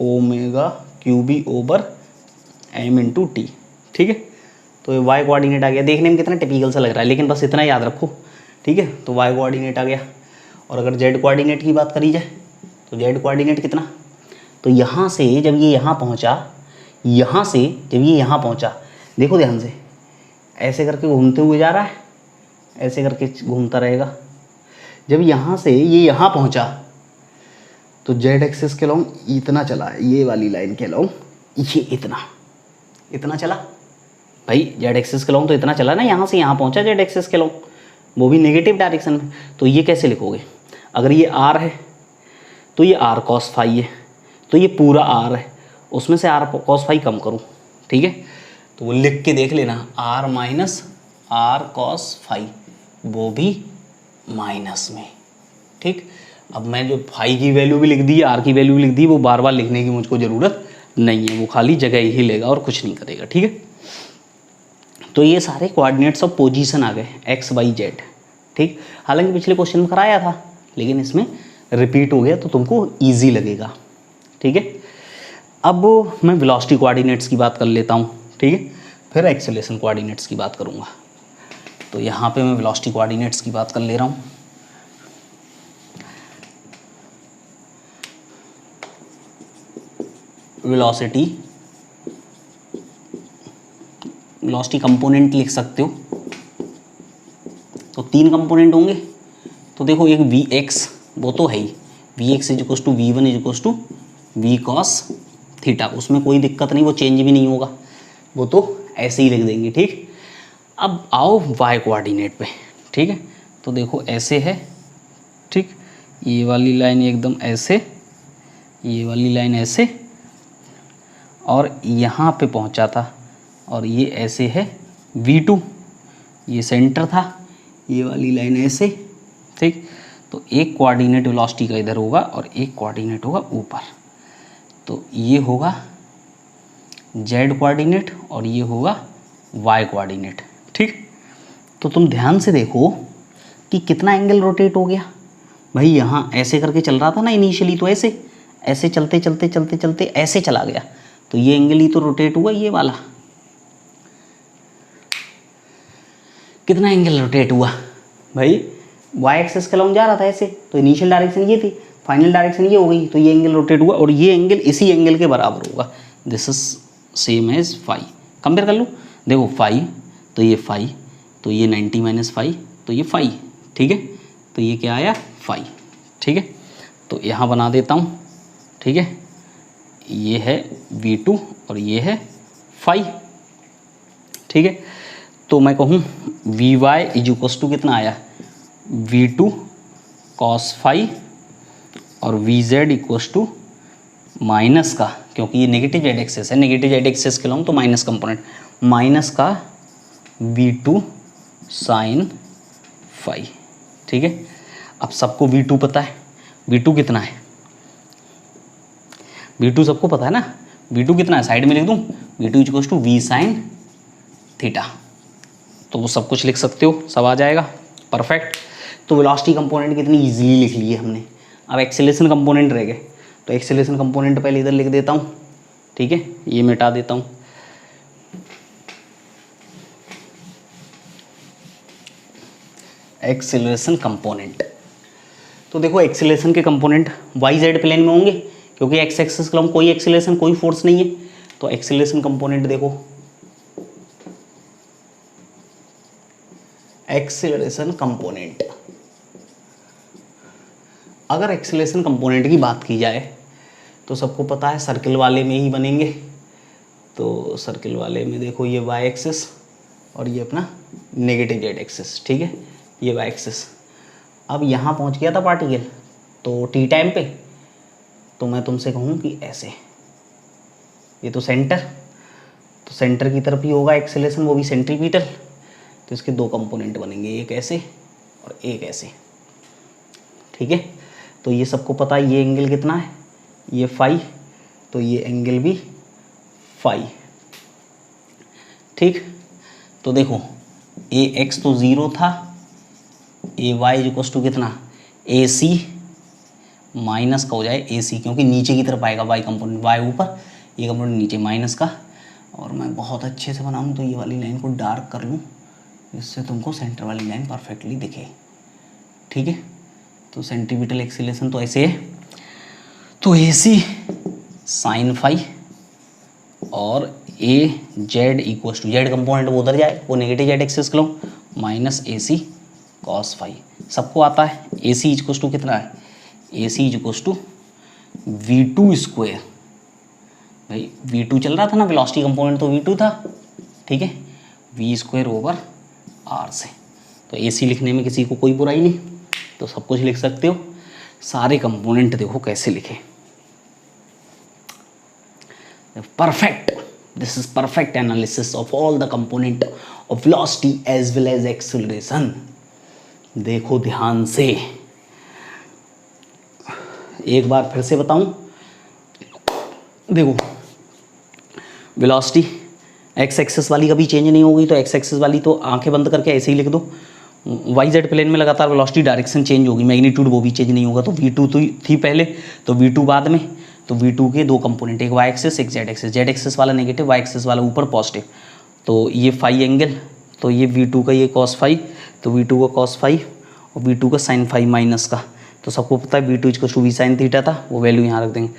omega Q B over M into T, ठीक है। तो ये y कोऑर्डिनेट आ गया, देखने में कितना टिपिकल सा लग रहा है, लेकिन बस इतना याद रखो, ठीक है। तो y कोऑर्डिनेट आ गया, और अगर z कोऑर्डिनेट की बात करी जाए तो z कोऑर्डिनेट कितना, तो यहाँ से जब ये यहाँ पहुँचा, यहाँ से जब ये यहाँ पहुँचा, देखो ध्यान से, ऐसे करके घूमते हुए जा रहा है, ऐसे करके घूमता रहेगा। जब यहाँ से ये यहाँ पहुँचा तो जेड एक्सिस के लॉन्ग इतना चला है, ये वाली लाइन के लॉन्ग ये इतना चला भाई। जेड एक्सिस के लॉन्ग तो इतना चला ना, यहाँ से यहाँ पहुँचा जेड एक्सिस के लॉन्ग, वो भी नेगेटिव डायरेक्शन में। तो ये कैसे लिखोगे, अगर ये आर है तो ये आर कॉस फाई है, तो ये पूरा आर है, उसमें से आर कॉस फाई कम करूँ, ठीक है। तो वो लिख के देख लेना, R minus R cos phi, वो भी माइनस में, ठीक। अब मैं जो फाई की वैल्यू भी लिख दी, आर की वैल्यू भी लिख दी, वो बार बार लिखने की मुझको ज़रूरत नहीं है, वो खाली जगह ही लेगा और कुछ नहीं करेगा, ठीक है। तो ये सारे कोऑर्डिनेट्स ऑफ पोजीशन आ गए, एक्स वाई जेड, ठीक। हालांकि पिछले क्वेश्चन में कराया था, लेकिन इसमें रिपीट हो गया तो तुमको ईजी लगेगा, ठीक है। अब मैं वेलोसिटी कोऑर्डिनेट्स की बात कर लेता हूँ, ठीक है, फिर एक्सेलरेशन कोऑर्डिनेट्स की बात करूँगा। तो यहाँ पे मैं वेलोसिटी कोऑर्डिनेट्स की बात कर ले रहा हूँ। वेलोसिटी कंपोनेंट लिख सकते हो, तो 3 कंपोनेंट होंगे। तो देखो एक वी एक्स, वो तो है ही, V X is equals to V one is equals to V cos theta, उसमें कोई दिक्कत नहीं, वो चेंज भी नहीं होगा, वो तो ऐसे ही लिख देंगे, ठीक। अब आओ वाई कोऑर्डिनेट पे, ठीक है। तो देखो ऐसे है, ठीक, ये वाली लाइन एकदम ऐसे, ये वाली लाइन ऐसे, और यहाँ पे पहुँचा था, और ये ऐसे है V2, ये सेंटर था, ये वाली लाइन ऐसे, ठीक। तो एक कोऑर्डिनेट वेलोसिटी का इधर होगा और एक कोऑर्डिनेट होगा ऊपर, तो ये होगा Z कोऑर्डिनेट और ये होगा Y कोऑर्डिनेट, ठीक। तो तुम ध्यान से देखो कि कितना एंगल रोटेट हो गया भाई। यहाँ ऐसे करके चल रहा था ना इनिशियली, तो ऐसे चलते चलते चलते चलते ऐसे चला गया, तो ये एंगल ही तो रोटेट हुआ, ये वाला। कितना एंगल रोटेट हुआ भाई, वाई एक्सिस के लॉन्ग जा रहा था ऐसे, तो इनिशियल डायरेक्शन ये थी, फाइनल डायरेक्शन ये हो गई, तो ये एंगल रोटेट हुआ, और ये एंगल इसी एंगल के बराबर होगा। This is same as phi, compare कर लो, देखो फाई, तो ये फाई, तो ये 90 माइनस फाई, तो ये फाई, ठीक है। तो ये क्या आया, फाई, ठीक है। तो यहाँ बना देता हूँ, ठीक है, ये है V2 और ये है फाई, ठीक है। तो मैं कहूँ V Y is equals to कितना आया, V2 कॉस फाई, और V Z equals to minus का, क्योंकि ये नेगेटिव जेड एक्सेस है, नेगेटिव जेड एक्सेस के लॉन्ग तो माइनस कंपोनेंट, माइनस का V2 साइन फाई, ठीक है। अब सबको V2 पता है, V2 कितना है, V2 सबको पता है ना, V2 कितना है, साइड में लिख दूँ, V2 equals to V sine theta, तो वो सब कुछ लिख सकते हो, सब आ जाएगा, परफेक्ट। तो वेलोसिटी कंपोनेंट कितनी इजीली लिख लिए हमने। अब एक्सेलरेशन कंपोनेंट रह गए, तो एक्सेलरेशन कंपोनेंट पहले इधर लिख देता हूँ, ठीक है, ये मिटा देता हूँ। एक्सेलरेशन कंपोनेंट, तो देखो एक्सेलरेशन के कंपोनेंट वाई जेड प्लेन में होंगे, क्योंकि एक्स एक्सिस के लॉन्ग कोई एक्सेलरेशन कोई फोर्स नहीं है, तो एक्सेलरेशन कंपोनेंट देखो, एक्सेलरेशन कंपोनेंट, अगर एक्सेलरेशन कंपोनेंट की बात की जाए तो सबको पता है सर्किल वाले में ही बनेंगे। तो सर्किल वाले में देखो ये वाई एक्सिस और ये अपना नेगेटिव जेड एक्सिस, ठीक है, ये वाई एक्सिस। अब यहाँ पहुँच गया था पार्टिकल तो टी टाइम पे, तो मैं तुमसे कहूँ कि ऐसे, ये तो सेंटर, तो सेंटर की तरफ ही होगा एक्सेलरेशन, वो भी सेंट्रीपिटल, तो इसके 2 कंपोनेंट बनेंगे, एक ऐसे और एक ऐसे, ठीक है। तो ये सबको पता है ये एंगल कितना है, ये फाई, तो ये एंगल भी फाई, ठीक। तो देखो ए एक्स तो 0 था, ए वाई इक्वल्स टू कितना, ए सी माइनस का हो जाए ए सी, क्योंकि नीचे की तरफ आएगा वाई कंपोनेंट, वाई ऊपर, ये कंपोनेंट नीचे, माइनस का। और मैं बहुत अच्छे से बनाऊँ तो ये वाली लाइन को डार्क कर लूँ, इससे तुमको सेंटर वाली लाइन परफेक्टली दिखे, ठीक है। तो सेंट्रीपिटल एक्सीलरेशन तो ऐसे है, तो AC साइन फाई और A Z equal to Z component वो उधर जाए, वो नेगेटिव जेड एक्सिस लो, minus A C cos phi. सबको आता है ए सी इक्व टू कितना है, A C equal to V two square. भाई वी टू चल रहा था ना, वेलोसिटी कंपोनेंट तो वी टू था, ठीक है, वी स्क्वेयर ओवर आर से। तो ए सी लिखने में किसी को कोई बुराई नहीं, तो सब कुछ लिख सकते हो। सारे कंपोनेंट देखो कैसे लिखे, perfect, this is perfect analysis of all the component of velocity as well as acceleration। देखो ध्यान से, एक बार फिर से बताऊं, देखो वेलोसिटी एक्स एक्सिस वाली कभी चेंज नहीं होगी, तो एक्स एक्सिस वाली तो आंखें बंद करके ऐसे ही लिख दो। वाई जेड प्लेन में लगातार वेलोसिटी डायरेक्शन चेंज होगी, मैग्नीट्यूड वो भी चेंज नहीं होगा। तो वी टू तो थी पहले, तो वी टू बाद में, तो V2 के दो कंपोनेंट, एक वाई एक्सिस एक जेड एक्सिस, जेड एक्सिस वाला नेगेटिव, वाई एक्सिस वाला ऊपर पॉजिटिव। तो ये फाई एंगल, तो ये V2 का ये कॉस फाई, तो V2 का कॉस फाई और V2 का साइन फाई माइनस का। तो सबको पता है V2 equal to V sine theta था, वो वैल्यू यहाँ रख देंगे।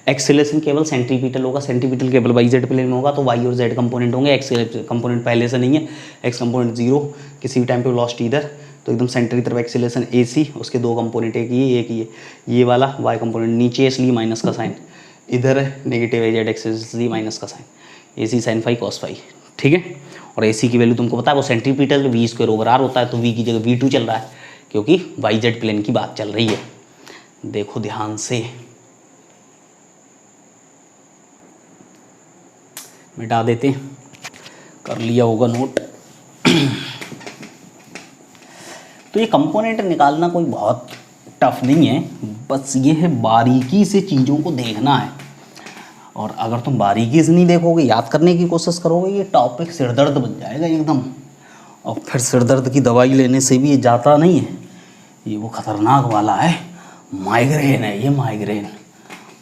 एक्सेलरेशन केवल सेंट्रीपिटल होगा, सेंट्रीपिटल केवल वाई जेड प्लेन में होगा, तो वाई और जेड कंपोनेंट होंगे, एक्स कंपोनेंट पहले से नहीं है, एक्स कंपोनेंट जीरो किसी भी टाइम पे वेलोसिटी इधर, तो एकदम सेंटर की तरफ एक्सेलरेशन ए सी, उसके दो कंपोनेंट, एक ये वाला वाई कंपोनेंट नीचे इसलिए माइनस का साइन, इधर है नेगेटिव है जेड एक्सिस इसलिए माइनस का साइन, ए सी साइन फाई कॉस फाई, ठीक है। और ए सी की वैल्यू तुमको पता है वो centripetal V square over R होता है, तो वी की जगह V2 चल रहा है क्योंकि वाई जेड प्लेन की बात चल रही है। देखो ध्यान से, मिटा देते, कर लिया होगा नोट। तो ये कंपोनेंट निकालना कोई बहुत टफ नहीं है, बस ये है बारीकी से चीज़ों को देखना है। और अगर तुम बारीकी से नहीं देखोगे, याद करने की कोशिश करोगे, ये टॉपिक सिरदर्द बन जाएगा एकदम। और फिर सिरदर्द की दवाई लेने से भी ये जाता नहीं है, ये वो खतरनाक वाला है, माइग्रेन है ये,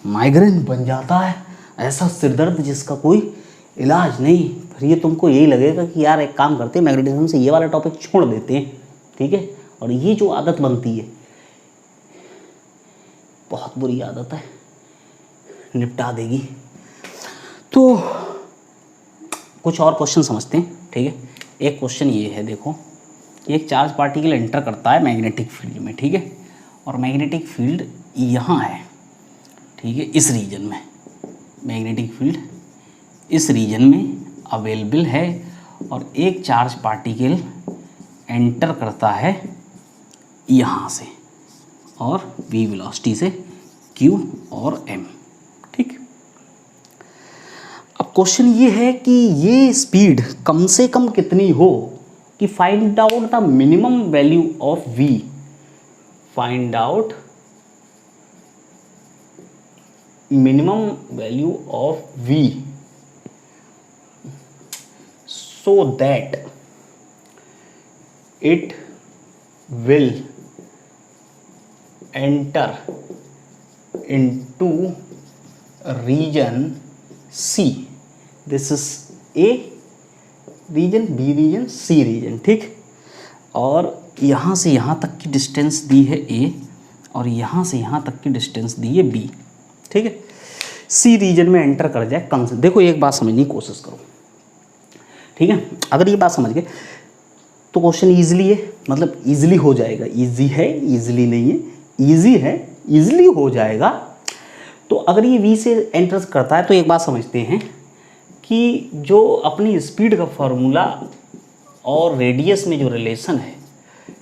माइग्रेन बन जाता है ऐसा सिरदर्द जिसका कोई इलाज नहीं। फिर ये तुमको यही लगेगा कि यार एक काम करते हैं, मैग्नेटिज्म से ये वाला टॉपिक छोड़ देते हैं, ठीक है। और ये जो आदत बनती है, बहुत बुरी आदत है, निपटा देगी। तो कुछ और क्वेश्चन समझते हैं, ठीक है। एक क्वेश्चन ये है, देखो एक चार्ज पार्टिकल एंटर करता है मैग्नेटिक फील्ड में, ठीक है, और मैग्नेटिक फील्ड यहाँ है, ठीक है, इस रीजन में मैग्नेटिक फील्ड इस रीजन में अवेलेबल है, और एक चार्ज पार्टिकल एंटर करता है यहाँ से और v वेलोसिटी से q और m, ठीक। अब क्वेश्चन ये है कि ये स्पीड कम से कम कितनी हो, कि find out the minimum value of v, find out minimum value of v so that it will enter into region C, this is A region, B region, C region, ठीक। और यहाँ से यहाँ तक की डिस्टेंस दी है A, और यहाँ से यहाँ तक की डिस्टेंस दी है B, ठीक है। C रीजन में एंटर कर जाए कम से, देखो एक बात समझने की कोशिश करो, ठीक है। अगर ये बात समझ गए तो क्वेश्चन ईजिली है, मतलब ईजिली हो जाएगा, ईजी है ईजिली नहीं है, ईजी है ईजिली हो जाएगा। तो अगर ये वी से एंटर करता है तो एक बात समझते हैं कि जो अपनी स्पीड का फॉर्मूला और रेडियस में जो रिलेशन है,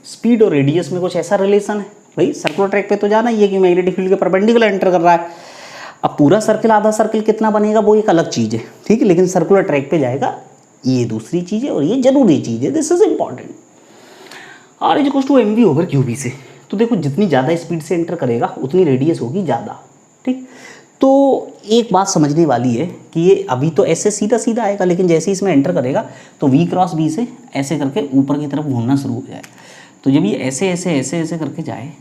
स्पीड और रेडियस में कुछ ऐसा रिलेशन है, भाई सर्कुलर ट्रैक पे तो जाना ही है कि मैग्नेटिक फील्ड के परपेंडिकुलर एंटर कर रहा है। अब पूरा सर्कल आधा सर्कल कितना बनेगा वो एक अलग चीज़ है, ठीक है, लेकिन सर्कुलर ट्रैक पे जाएगा ये दूसरी चीज़ है, और ये जरूरी चीज़ है, this is important. R is equals to M V over Q B से, तो देखो जितनी ज़्यादा स्पीड से एंटर करेगा उतनी रेडियस होगी ज़्यादा, ठीक। तो एक बात समझने वाली है कि ये अभी तो ऐसे सीधा सीधा आएगा, लेकिन जैसे ही इसमें एंटर करेगा तो वी क्रॉस बी से ऐसे करके ऊपर की तरफ घूमना शुरू हो जाए। तो जब ये ऐसे ऐसे ऐसे ऐसे करके जाए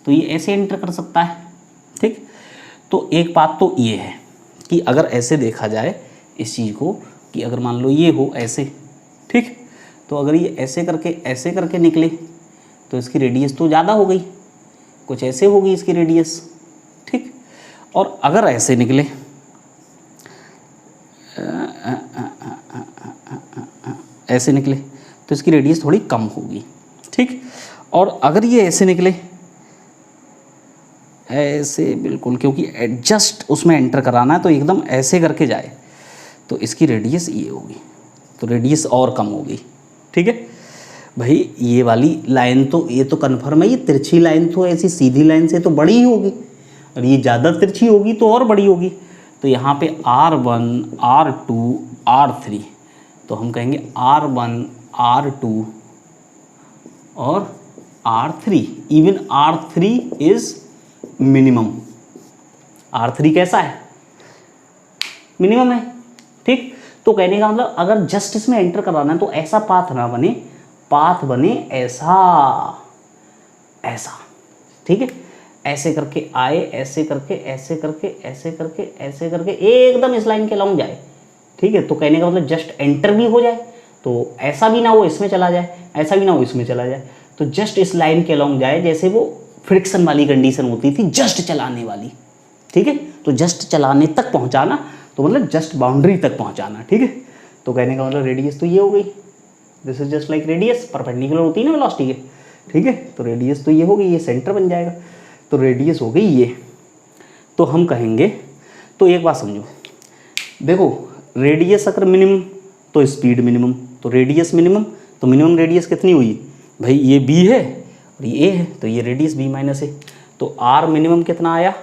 तो ये ऐसे एंटर कर सकता है, ठीक। तो एक बात तो ये है कि अगर ऐसे देखा जाए इस चीज़ को, कि अगर मान लो ये हो ऐसे, ठीक, तो अगर ये ऐसे करके निकले तो इसकी रेडियस तो ज़्यादा हो गई, कुछ ऐसे होगी इसकी रेडियस, ठीक। और अगर ऐसे निकले ऐसे निकले तो इसकी रेडियस थोड़ी कम होगी, ठीक। और अगर ये ऐसे निकले, ऐसे बिल्कुल, क्योंकि जस्ट उसमें एंटर कराना है तो एकदम ऐसे करके जाए, तो इसकी रेडियस ये होगी, तो रेडियस और कम होगी, ठीक है भाई। ये वाली लाइन तो, ये तो कन्फर्म है, ये तिरछी लाइन तो ऐसी सीधी लाइन से तो बड़ी ही होगी, और ये ज़्यादा तिरछी होगी तो और बड़ी होगी। तो यहाँ पे R1 R2 R3, तो हम कहेंगे R1 R2 और R3, even R3 is minimum. R3 कैसा है? मिनिमम है, ठीक। तो कहने का मतलब अगर जस्ट इसमें एंटर कराना है तो ऐसा पाथ ना बने, पाथ बने ऐसा, ऐसा, ठीक है। ऐसे करके आए, ऐसे करके, ऐसे करके, ऐसे करके, ऐसे करके एकदम इस लाइन के लॉन्ग जाए, ठीक है। तो कहने का मतलब जस्ट एंटर भी हो जाए, तो ऐसा भी ना हो इसमें चला जाए, ऐसा भी ना हो इसमें चला जाए, तो जस्ट इस लाइन के लॉन्ग जाए, जैसे वो फ्रिक्शन वाली कंडीशन होती थी जस्ट चलाने वाली, ठीक है। तो जस्ट चलाने तक पहुंचाना, तो मतलब जस्ट बाउंड्री तक पहुंचाना, ठीक है। तो कहने का मतलब रेडियस तो ये हो गई, this is just like radius, perpendicular होती है ना वेलोसिटी के, ठीक है। तो रेडियस तो ये हो गई, ये सेंटर बन जाएगा, तो रेडियस हो गई ये। तो हम कहेंगे, तो एक बात समझो, देखो रेडियस अगर मिनिमम तो स्पीड मिनिमम, तो रेडियस मिनिमम, तो मिनिमम रेडियस कितनी हुई भाई? ये b है और ये a है, तो ये रेडियस b माइनस है, तो r मिनिमम कितना आया?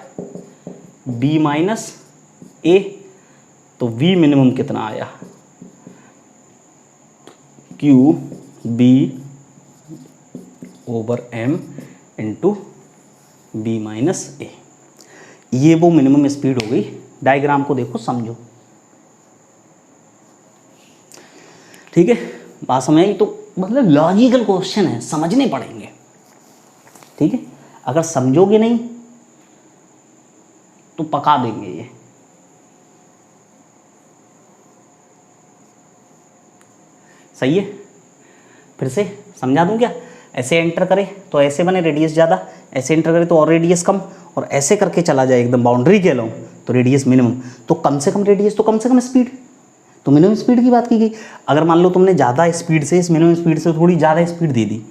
b माइनस a, तो v मिनिमम कितना आया? q b over m into b minus a। ये वो मिनिमम स्पीड हो गई। डायग्राम को देखो, समझो, ठीक है। बात समझ आई? तो मतलब लॉजिकल क्वेश्चन है, समझने पड़ेंगे, ठीक है। अगर समझोगे नहीं तो पका देंगे ये। सही है? फिर से समझा दूं क्या? ऐसे एंटर करे तो ऐसे बने रेडियस ज़्यादा, ऐसे एंटर करे तो और रेडियस कम, और ऐसे करके चला जाए एकदम बाउंड्री के अलोंग तो रेडियस मिनिमम। तो कम से कम रेडियस तो कम से कम स्पीड, तो मिनिमम स्पीड की बात की गई। अगर मान लो तुमने ज़्यादा स्पीड से, इस मिनिमम स्पीड से थोड़ी ज़्यादा स्पीड दे दी,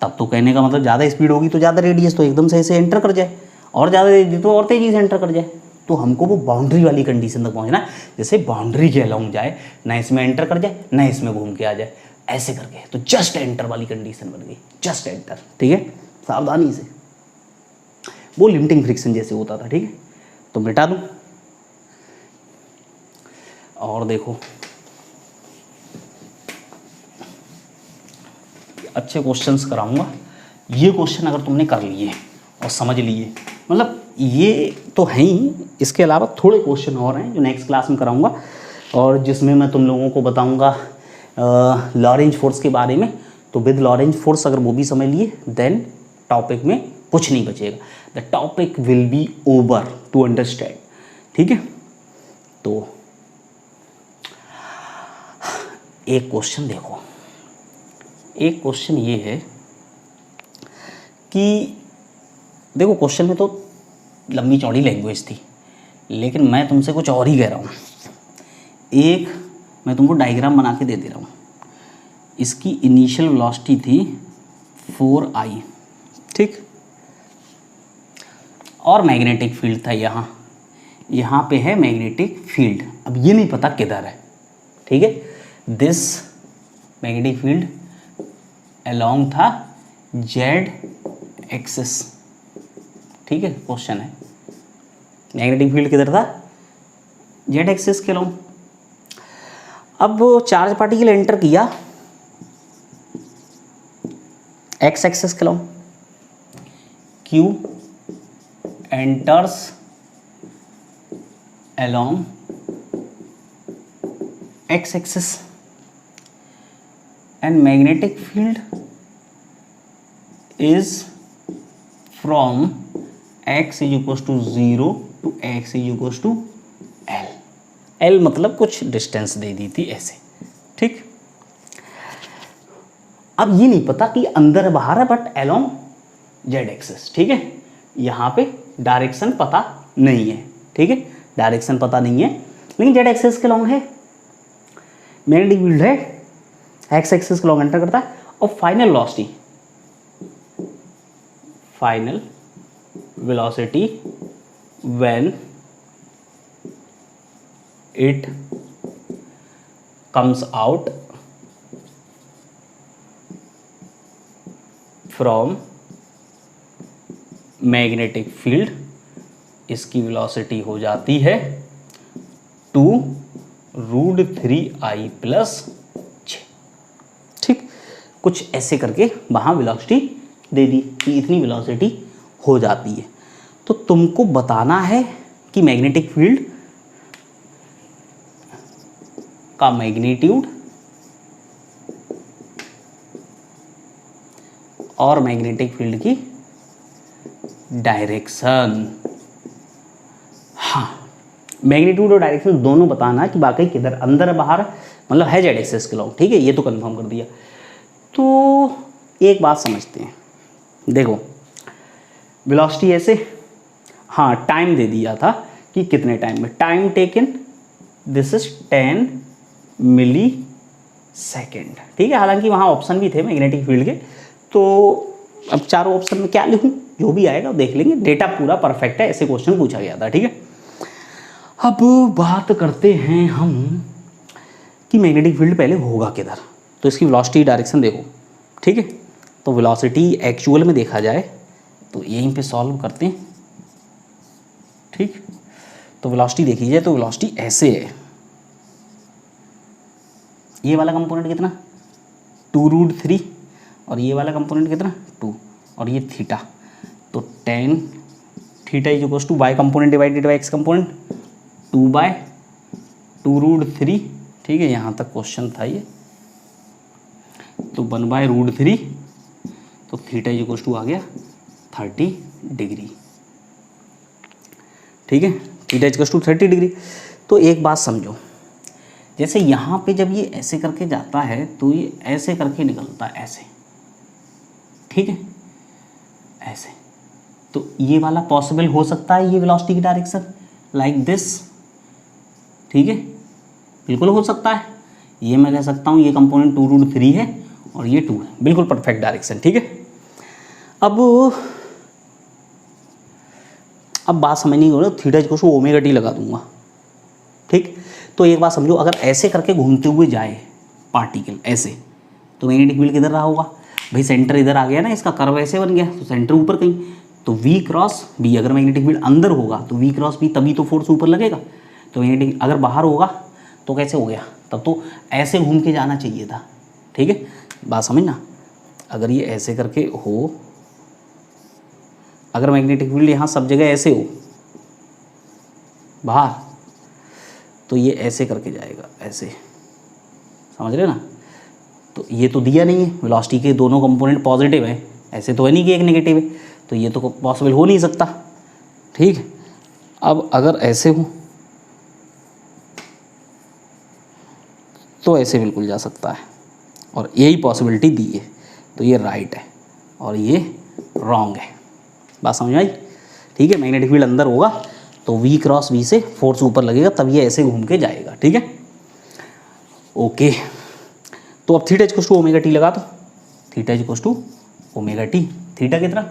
तब तो कहने का मतलब ज़्यादा स्पीड होगी तो ज़्यादा रेडियस, तो एकदम से ऐसे एंटर कर जाए, और ज़्यादा दे दी तो और तेज़ी से एंटर कर जाए। तो हमको वो बाउंड्री वाली कंडीशन तक पहुँचना है, जैसे बाउंड्री के अलोंग जाए, ना इसमें एंटर कर जाए ना इसमें घूम के आ जाए, ऐसे करके। तो जस्ट एंटर वाली कंडीशन बन गई, जस्ट एंटर, ठीक है। सावधानी से, वो लिमिटिंग फ्रिक्शन जैसे होता था, ठीक है। तो मिटा दूं, और देखो अच्छे क्वेश्चंस कराऊंगा। ये क्वेश्चन अगर तुमने कर लिए और समझ लिए, मतलब ये तो है ही, इसके अलावा थोड़े क्वेश्चन और हैं जो नेक्स्ट क्लास में कराऊंगा, और जिसमें मैं तुम लोगों को बताऊंगा लॉरेंज फोर्स के बारे में। तो विद लॉरेंज फोर्स अगर वो भी समझ लिए, देन टॉपिक में कुछ नहीं बचेगा, the topic will be over to understand, ठीक है। तो एक क्वेश्चन देखो, एक क्वेश्चन ये है कि देखो क्वेश्चन में तो लंबी चौड़ी लैंग्वेज थी, लेकिन मैं तुमसे कुछ और ही कह रहा हूँ। एक मैं तुमको डायग्राम बना के दे रहा हूँ। इसकी इनिशियल वेलोसिटी थी 4I, ठीक, और मैग्नेटिक फील्ड था यहाँ पे है मैग्नेटिक फील्ड। अब ये नहीं पता किधर है, ठीक है। दिस मैग्नेटिक फील्ड अलोंग था जेड एक्सिस, ठीक है। क्वेश्चन है मैग्नेटिक फील्ड किधर था? जेड एक्सिस के अलोंग। अब चार्ज पार्टिकल एंटर किया एक्स एक्सिस के along, Q enters along x axis, and magnetic field is from x is equals to 0 to x is equals to L। L मतलब कुछ distance दे दी थी ऐसे, ठीक। अब ये नहीं पता कि अंदर बाहर है, बट अलोंग जेड एक्सिस, ठीक है। यहाँ पे डायरेक्शन पता नहीं है, ठीक है, डायरेक्शन पता नहीं है, लेकिन जेड एक्सिस के अलोंग है, मैग्नेटिक फील्ड है, एक्स एक्सिस को लॉन्ग एंटर करता है, और final velocity when it comes out from magnetic field, इसकी वेलोसिटी हो जाती है 2√3i+j। ठीक, कुछ ऐसे करके वहाँ वेलोसिटी दे दी कि इतनी वेलोसिटी हो जाती है। तो तुमको बताना है कि मैग्नेटिक फील्ड का मैग्नीट्यूड और मैग्नेटिक फील्ड की डायरेक्शन। हाँ, मैग्नीट्यूड और डायरेक्शन दोनों बताना है कि वाकई किधर, अंदर बाहर, मतलब है जेड एक्सिस के लॉन्ग। ठीक है, ये तो कंफर्म कर दिया। तो एक बात समझते हैं, देखो वेलोसिटी ऐसे, हाँ टाइम दे दिया था कि कितने टाइम में, time taken this is 10 millisecond. ठीक है, हालांकि वहाँ ऑप्शन भी थे मैग्नेटिक फील्ड के, तो अब चारों ऑप्शन में क्या लिखूँ, जो भी आएगा देख लेंगे। डेटा पूरा परफेक्ट है, ऐसे क्वेश्चन पूछा गया था। ठीक है, अब बात करते हैं हम कि मैग्नेटिक फील्ड पहले होगा किधर। तो इसकी वेलोसिटी डायरेक्शन देखो। ठीक है, तो वेलोसिटी एक्चुअल में देखा जाए तो यहीं पे सॉल्व करते हैं। ठीक, तो वेलोसिटी देखी जाए तो वेलोसिटी ऐसे है, ये वाला कंपोनेंट कितना 2√3, और ये वाला कंपोनेंट कितना 2, और ये थीटा, तो tan theta is equals to y component divided by x component 2/2√3। ठीक है, यहाँ तक क्वेश्चन था ये, तो 1/√3, तो थीटा इज इक्वल्स टू आ गया 30 डिग्री। ठीक है, theta is equals to 30 degree. तो एक बात समझो, जैसे यहाँ पे जब ये ऐसे करके जाता है तो ये ऐसे करके निकलता है ऐसे। ठीक है, ऐसे, तो ये वाला पॉसिबल हो सकता है, ये वेलोसिटी की डायरेक्शन लाइक दिस। ठीक है, बिल्कुल हो सकता है। ये मैं कह सकता हूँ ये कंपोनेंट 2√3 है और ये 2 है, बिल्कुल परफेक्ट डायरेक्शन। ठीक है, अब बात समझनी हो, theta equal to omega T लगा दूंगा। ठीक, तो एक बात समझो, अगर ऐसे करके घूमते हुए जाए पार्टिकल ऐसे, तो मैग्नेटिक फील्ड किधर रहा होगा भाई, सेंटर इधर आ गया ना, इसका कर्व ऐसे बन गया, तो सेंटर ऊपर कहीं, तो V क्रॉस B, अगर मैग्नेटिक फील्ड अंदर होगा तो V क्रॉस B, तभी तो फोर्स ऊपर लगेगा। तो मैग्नेटिक अगर बाहर होगा तो कैसे हो गया, तब तो ऐसे घूम के जाना चाहिए था। ठीक है, बात समझना, अगर ये ऐसे करके हो, अगर मैग्नेटिक फील्ड यहाँ सब जगह ऐसे हो बाहर, तो ये ऐसे करके जाएगा ऐसे, समझ रहे ना। तो ये तो दिया नहीं है, वेलोसिटी के दोनों कंपोनेंट पॉजिटिव है, ऐसे तो है नहीं कि एक नेगेटिव है, तो ये तो पॉसिबल हो नहीं सकता। ठीक है, अब अगर ऐसे हो तो ऐसे बिल्कुल जा सकता है, और यही पॉसिबिलिटी दी है, तो ये राइट है और ये रॉन्ग है। बात समझ में आई। ठीक है, मैग्नेटिक फील्ड अंदर होगा तो V क्रॉस B से फोर्स ऊपर लगेगा, तब ये ऐसे घूम के जाएगा। ठीक है, ओके। तो अब theta equals to omega T लगा दो, theta equals to omega T, theta कितना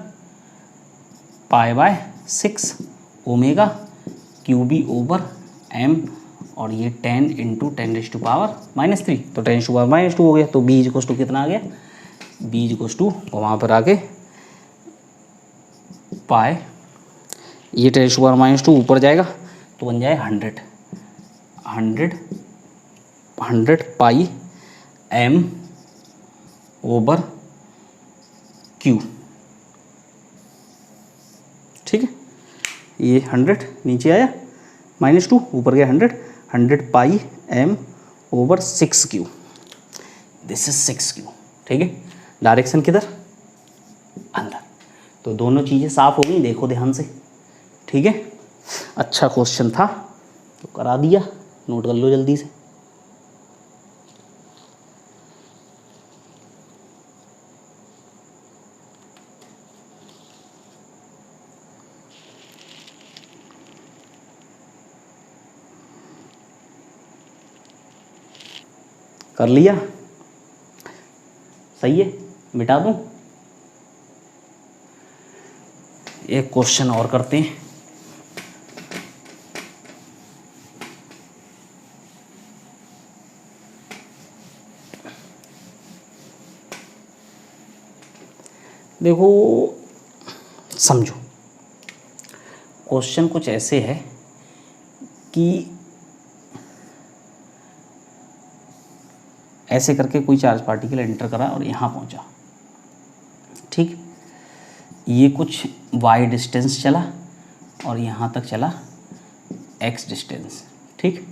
π/6 ओमेगा QB ओवर m, और ये 10 × 10⁻³ तो 10⁻² हो गया। तो B इक्वल्स टू कितना आ गया, B इक्वल्स टू वहाँ पर आके पाए, ये 10⁻² ऊपर जाएगा तो बन जाए 100 पाई m ओवर q। ठीक है, ये 100 नीचे आया, -2 ऊपर गया 100 पाई m over 6q, this is 6q। ठीक है, डायरेक्शन किधर, अंदर। तो दोनों चीज़ें साफ हो गई, देखो ध्यान से। ठीक है, अच्छा क्वेश्चन था तो करा दिया, नोट कर लो जल्दी से। कर लिया, सही है, मिटा दूं। एक क्वेश्चन और करते हैं। देखो समझो, क्वेश्चन कुछ ऐसे है कि ऐसे करके कोई चार्ज पार्टिकल एंटर करा और यहाँ पहुँचा, ठीक। ये कुछ y डिस्टेंस चला और यहाँ तक चला x डिस्टेंस, ठीक।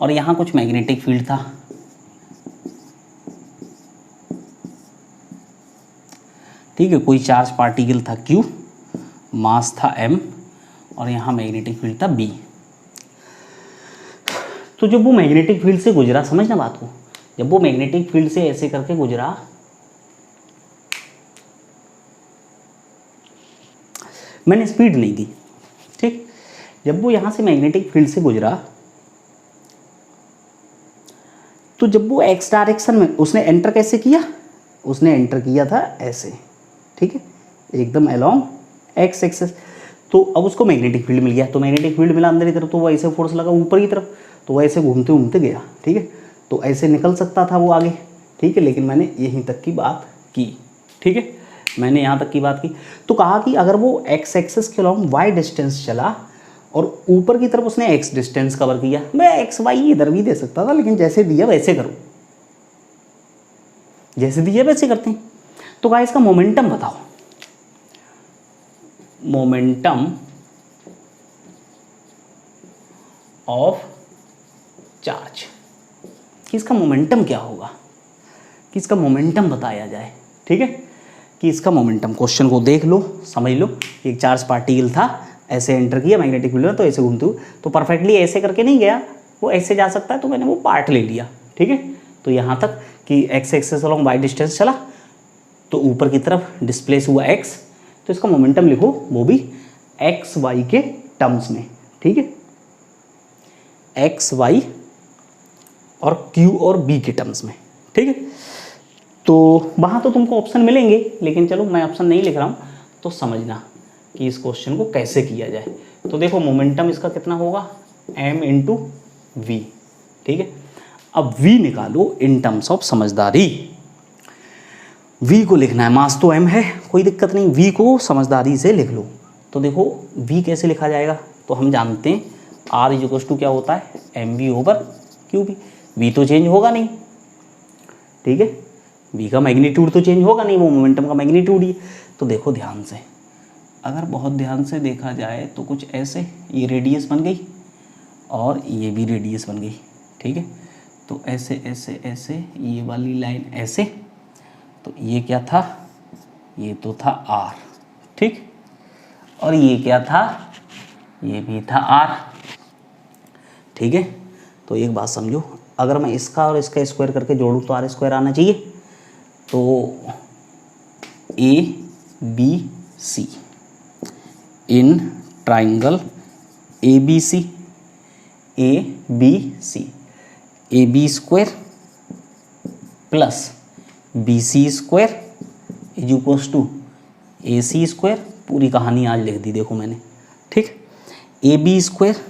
और यहाँ कुछ मैग्नेटिक फील्ड था, ठीक है। कोई चार्ज पार्टिकल था Q, मास था m और यहाँ मैग्नेटिक फील्ड था B। तो जब वो मैग्नेटिक फील्ड से गुजरा, समझना बात को, जब वो मैग्नेटिक फील्ड से ऐसे करके गुजरा, मैंने स्पीड नहीं दी, ठीक। जब वो यहाँ से मैग्नेटिक फील्ड से गुजरा तो जब वो x डायरेक्शन में उसने एंटर कैसे किया, उसने एंटर किया था ऐसे, ठीक है, एकदम अलोंग x एक्सिस। तो अब उसको मैग्नेटिक फील्ड मिल गया, तो मैग्नेटिक फील्ड मिला अंदर की तरफ, तो वो ऐसे फोर्स लगा ऊपर की तरफ, तो वो ऐसे घूमते घूमते गया, ठीक है। तो ऐसे निकल सकता था वो आगे, ठीक है, लेकिन मैंने यहीं तक की बात की, ठीक है, मैंने यहाँ तक की बात की। तो कहा कि अगर वो x एक्सिस के अलोंग y डिस्टेंस चला और ऊपर की तरफ उसने x डिस्टेंस कवर किया, मैं x y इधर भी दे सकता था, लेकिन जैसे दिया वैसे करो, जैसे दिया वैसे करते हैं। तो कहा इसका मोमेंटम बताओ, मोमेंटम ऑफ चार्ज, कि इसका मोमेंटम क्या होगा, कि इसका मोमेंटम बताया जाए, ठीक है, कि इसका मोमेंटम। क्वेश्चन को देख लो, समझ लो, एक चार्ज पार्टिकल था, ऐसे एंटर किया मैग्नेटिक फील्ड में, तो ऐसे घूमते हुए, तो परफेक्टली ऐसे करके नहीं गया, वो ऐसे जा सकता है, तो मैंने वो पार्ट ले लिया, ठीक है। तो यहाँ तक कि x axis along y distance चला, तो ऊपर की तरफ डिस्प्लेस हुआ x, तो इसका मोमेंटम लिखो, वो भी x y के टर्म्स में, ठीक है, x y और q और b के टर्म्स में, ठीक है। तो वहाँ तो तुमको ऑप्शन मिलेंगे, लेकिन चलो मैं ऑप्शन नहीं लिख रहा हूँ, तो समझना कि इस क्वेश्चन को कैसे किया जाए। तो देखो मोमेंटम इसका कितना होगा, m इंटू वी, ठीक है। अब v निकालो इन टर्म्स ऑफ समझदारी, v को लिखना है, मास तो m है, कोई दिक्कत नहीं, v को समझदारी से लिख लो। तो देखो v कैसे लिखा जाएगा, तो हम जानते हैं r इक्वल टू क्या होता है, mv ओवर qb, v तो चेंज होगा नहीं, ठीक है, v का मैग्नीट्यूड तो चेंज होगा नहीं, वो मोमेंटम का मैग्नीट्यूड ही। तो देखो ध्यान से, अगर बहुत ध्यान से देखा जाए तो कुछ ऐसे, ये रेडियस बन गई और ये भी रेडियस बन गई, ठीक है। तो ऐसे ऐसे ऐसे, ये वाली लाइन ऐसे, तो ये क्या था, ये तो था r, ठीक, और ये क्या था, ये भी था r, ठीक है। तो एक बात समझो, अगर मैं इसका और इसका स्क्वायर करके जोड़ूँ तो r स्क्वायर आना चाहिए। तो A B C in triangle A B C, A B C, A B square plus B C square is equals to A C square, पूरी कहानी आज लिख दी देखो मैंने, ठीक। ए बी स्क्वायर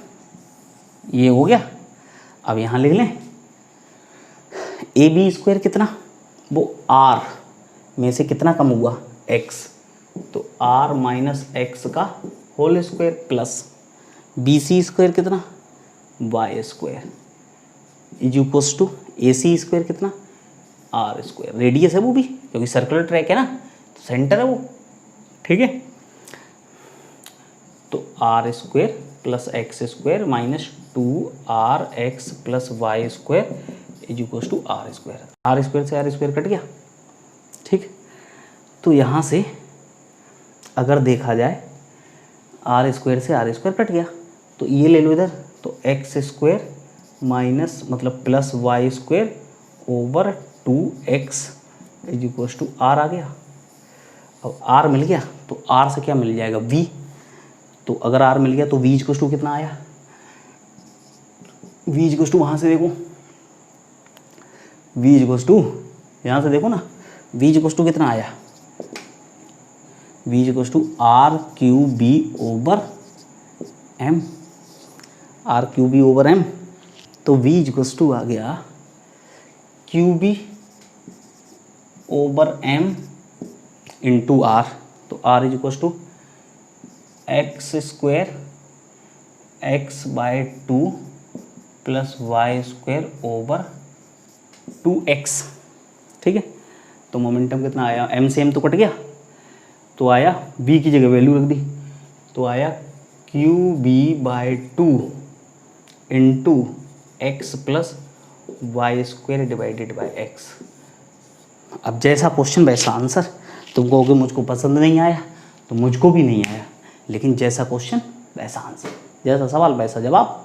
ये हो गया, अब यहाँ लिख लें ए बी स्क्वायर कितना, वो r में से कितना कम हुआ, x, तो r माइनस एक्स का whole square plus B C square कितना, y square is equals to A C square कितना, r स्क्वायर, रेडियस है वो भी, क्योंकि सर्कुलर ट्रैक है ना, तो सेंटर है वो, ठीक है। तो r square plus X square minus 2rx plus Y square is equals to r square, r square से r स्क्वायर कट गया, ठीक। तो यहाँ से अगर देखा जाए r स्क्वायर से r स्क्वायर कट गया, तो ये ले लो इधर, तो एक्स स्क्वायर माइनस मतलब plus Y square over 2x is equals to r आ गया। अब r मिल गया, तो r से क्या मिल जाएगा, v, तो अगर r मिल गया तो v इक्वल्स टू कितना आया, v इक्वल्स टू वहाँ से देखो v इक्वल्स टू, यहाँ से देखो ना v इक्वल्स टू कितना आया, v equals to R Q B over M, R Q B over M. तो v इक्वल्स टू आ गया Q B over M into R. तो r is equals to X square X by 2 plus Y square over 2x। ठीक है, तो momentum कितना आया, m से m तो कट गया, तो आया v की जगह वैल्यू रख दी, तो आया Q B by 2 into X plus Y square divided by X. अब जैसा क्वेश्चन वैसा आंसर। तुम कहोगे मुझको पसंद नहीं आया, तो मुझको भी नहीं आया, लेकिन जैसा क्वेश्चन वैसा आंसर, जैसा सवाल वैसा जवाब।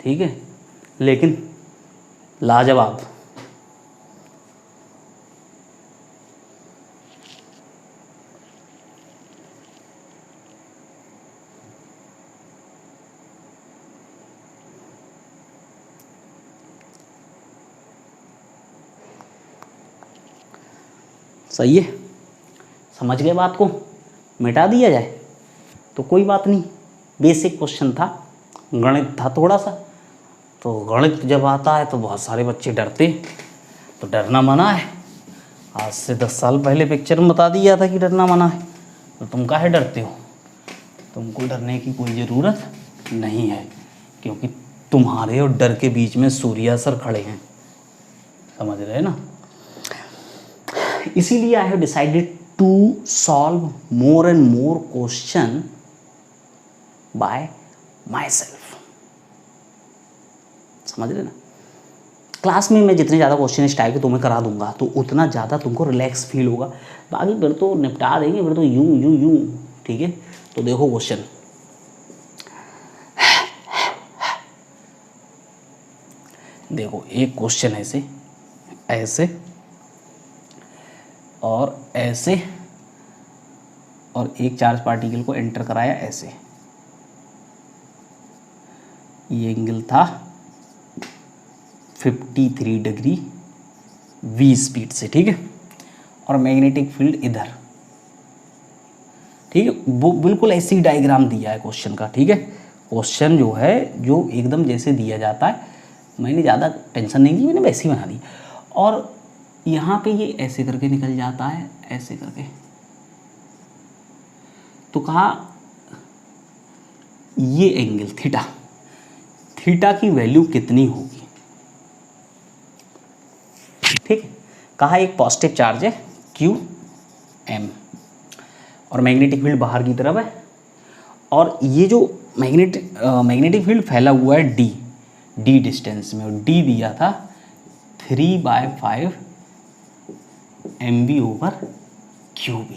ठीक है, लेकिन लाजवाब। सही है, समझ गए बात को, मिटा दिया जाए तो कोई बात नहीं। बेसिक क्वेश्चन था, गणित था थोड़ा सा, तो गणित जब आता है तो बहुत सारे बच्चे डरते, तो डरना मना है। आज से 10 साल पहले पिक्चर में बता दिया था कि डरना मना है, तो तुम काहे डरते हो? तुमको डरने की कोई ज़रूरत नहीं है, क्योंकि तुम्हारे और डर के बीच में सूर्या सर खड़े हैं। समझ रहे हैं ना? इसीलिए I have decided to solve more and more question by myself. समझ रहे ना? क्लास में मैं जितने ज़्यादा क्वेश्चन इस टाइप के तुम्हें करा दूंगा, तो उतना ज़्यादा तुमको रिलैक्स फील होगा। बाकी फिर तो निपटा देंगे, फिर तो यूं। ठीक है, तो देखो क्वेश्चन। देखो एक क्वेश्चन ऐसे ऐसे और ऐसे, और एक चार्ज पार्टिकल को एंटर कराया ऐसे। ये एंगल था 53 डिग्री v स्पीड से। ठीक है, और मैग्नेटिक फील्ड इधर। ठीक है, वो बिल्कुल ऐसी डायग्राम दिया है क्वेश्चन का। ठीक है, क्वेश्चन जो है जो एकदम जैसे दिया जाता है, मैंने ज़्यादा टेंशन नहीं ली, मैंने वैसे ही बना दी। और यहाँ पे ये ऐसे करके निकल जाता है, ऐसे करके। तो कहा ये एंगल थीटा की वैल्यू कितनी होगी? ठीक है, कहा एक पॉजिटिव चार्ज है क्यू एम, और मैग्नेटिक फील्ड बाहर की तरफ है, और ये जो मैग्नेटिक फील्ड फैला हुआ है डी डिस्टेंस में, और डी दिया था 3/5 mv ओवर qb।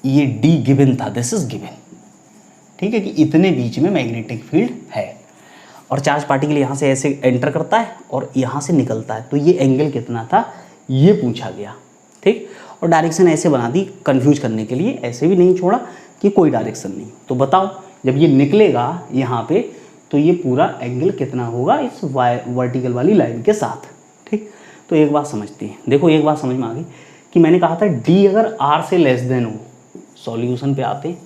ये डी गिवन था, दिस इज गिवन। ठीक है, कि इतने बीच में मैग्नेटिक फील्ड है, और चार्ज पार्टिकल यहाँ से ऐसे एंटर करता है और यहाँ से निकलता है। तो ये एंगल कितना था, ये पूछा गया। ठीक, और डायरेक्शन ऐसे बना दी कंफ्यूज करने के लिए, ऐसे भी नहीं छोड़ा कि कोई डायरेक्शन नहीं। तो बताओ जब ये निकलेगा यहाँ पे, तो ये पूरा एंगल कितना होगा इस वर्टिकल वाली लाइन के साथ। ठीक, तो एक बात समझते हैं। देखो एक बात समझ में आ गई कि मैंने कहा था डी अगर आर से लेस देन हो, सॉल्यूशन पे आते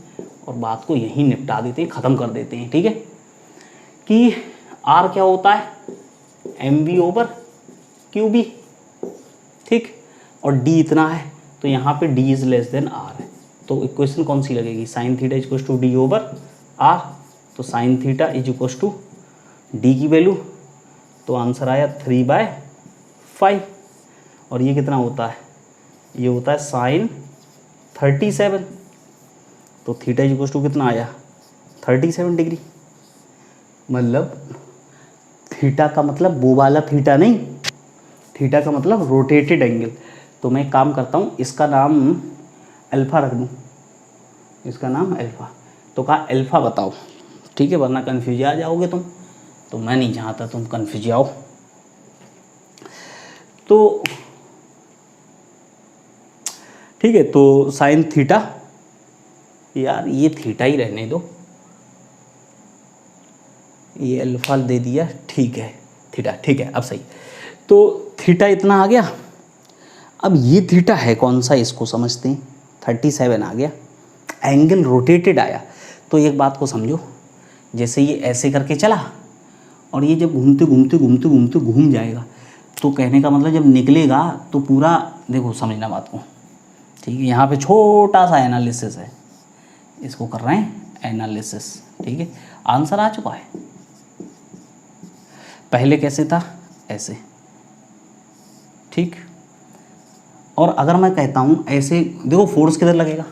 और बात को यहीं निपटा देते हैं, ख़त्म कर देते हैं। ठीक है, कि आर क्या होता है, M V over Q B. ठीक, और डी इतना है, तो यहाँ पे D is less than R है। तो इक्वेशन कौन सी लगेगी, sine theta is equals to D over R. तो sine theta is equals to D की वैल्यू, तो आंसर आया 3/5। और ये कितना होता है, ये होता है साइन 37। तो थीटा इज इक्वल्स टू कितना आया, 37 डिग्री। मतलब थीटा का मतलब वो वाला थीटा नहीं, थीटा का मतलब रोटेटेड एंगल। तो मैं एक काम करता हूँ, इसका नाम अल्फ़ा रख दूँ, इसका नाम अल्फ़ा। तो कहा अल्फ़ा बताओ। ठीक है, वरना कन्फ्यूज आ जाओगे तुम, तो मैं नहीं चाहता तुम कन्फ्यूज आओ। तो ठीक है, तो साइन थीटा, यार ये थीटा ही रहने दो, ये अल्फा दे दिया। ठीक है, थीटा ठीक है, अब सही। तो थीटा इतना आ गया। अब ये थीटा है कौन सा, इसको समझते हैं। 37 आ गया, एंगल रोटेटेड आया। तो एक बात को समझो, जैसे ये ऐसे करके चला और ये जब घूमते घूमते घूमते घूमते घूम जाएगा, तो कहने का मतलब जब निकलेगा तो पूरा, देखो समझना बात को, ठीक है। यहाँ पे छोटा सा एनालिसिस है, इसको कर रहे हैं एनालिसिस, ठीक है। आंसर आ चुका है। पहले कैसे था, ऐसे, ठीक। और अगर मैं कहता हूँ ऐसे, देखो फोर्स किधर लगेगा,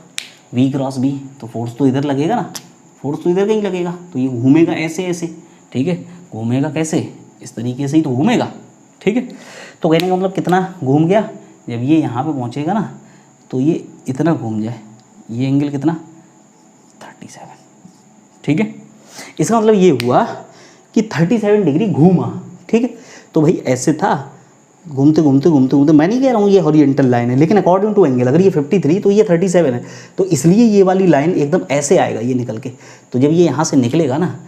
V क्रॉस B, तो फोर्स तो इधर लगेगा ना, फोर्स तो इधर कहीं लगेगा, तो ये घूमेगा ऐसे ऐसे, ठीक है। घूमेगा कैसे, इस तरीके से ही तो घूमेगा, ठीक है। तो कहने का मतलब कितना घूम गया, जब ये यहाँ पे पहुँचेगा ना तो ये इतना घूम जाए, ये एंगल कितना 37, ठीक है। इसका मतलब ये हुआ कि 37 डिग्री घूमा, ठीक है। तो भाई ऐसे था, घूमते घूमते घूमते घूमते, मैं नहीं कह रहा हूँ ये हॉरिजॉन्टल लाइन है, लेकिन अकॉर्डिंग टू एंगल, अगर ये 53 तो ये 37 है, तो इसलिए ये वाली लाइन एकदम ऐसे आएगा ये निकल के। तो जब ये यहाँ से निकलेगा ना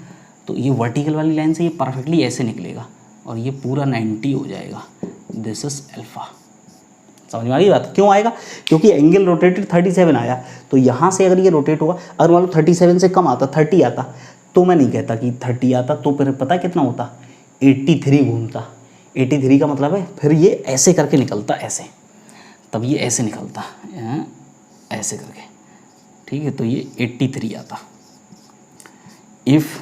तो ये वर्टिकल वाली लाइन से ये परफेक्टली ऐसे निकलेगा और ये पूरा 90 हो जाएगा। This is alpha. समझ में आ गई बात, क्यों आएगा, क्योंकि एंगल रोटेटेड 37 आया, तो यहाँ से अगर ये रोटेट होगा, अगर मान लो 37 से कम आता, 30 आता, तो मैं नहीं कहता कि 30 आता, तो फिर पता कितना होता, 83 घूमता। 83 का मतलब है फिर ये ऐसे करके निकलता, ऐसे, तब ये ऐसे निकलता ऐसे करके, ठीक है। तो ये 83 आता। If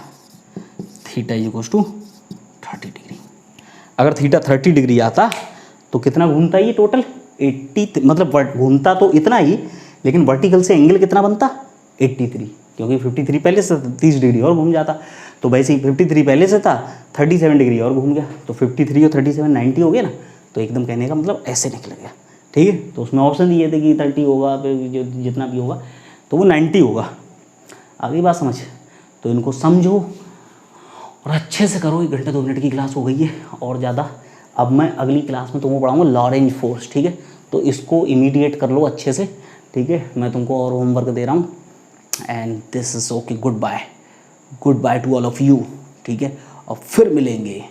theta equals to 30 degree, अगर थीटा 30 डिग्री आता तो कितना घूमता ये टोटल 80, मतलब घूमता तो इतना ही, लेकिन वर्टिकल से एंगल कितना बनता 83, क्योंकि 53 पहले से 30 डिग्री और घूम जाता। तो वैसे ही 53 पहले से था, 37 डिग्री और घूम गया, तो 53 और 37 90 हो गया ना। तो एकदम कहने का मतलब ऐसे निकल गया, ठीक है। तो उसमें ऑप्शन दिए थे कि 30 होगा, फिर जो जितना भी होगा तो वो 90 होगा। आगे बात समझ, तो इनको समझो और अच्छे से करो। 1 घंटे 2 मिनट की क्लास हो गई है और ज़्यादा। अब मैं अगली क्लास में तुमको पढ़ाऊँगा लॉरेंज फोर्स, ठीक है। तो इसको इमीडिएट कर लो अच्छे से, ठीक है। मैं तुमको और होमवर्क दे रहा हूँ। And this is okay, good by two all of you, ठीक है। और फिर मिलेंगे।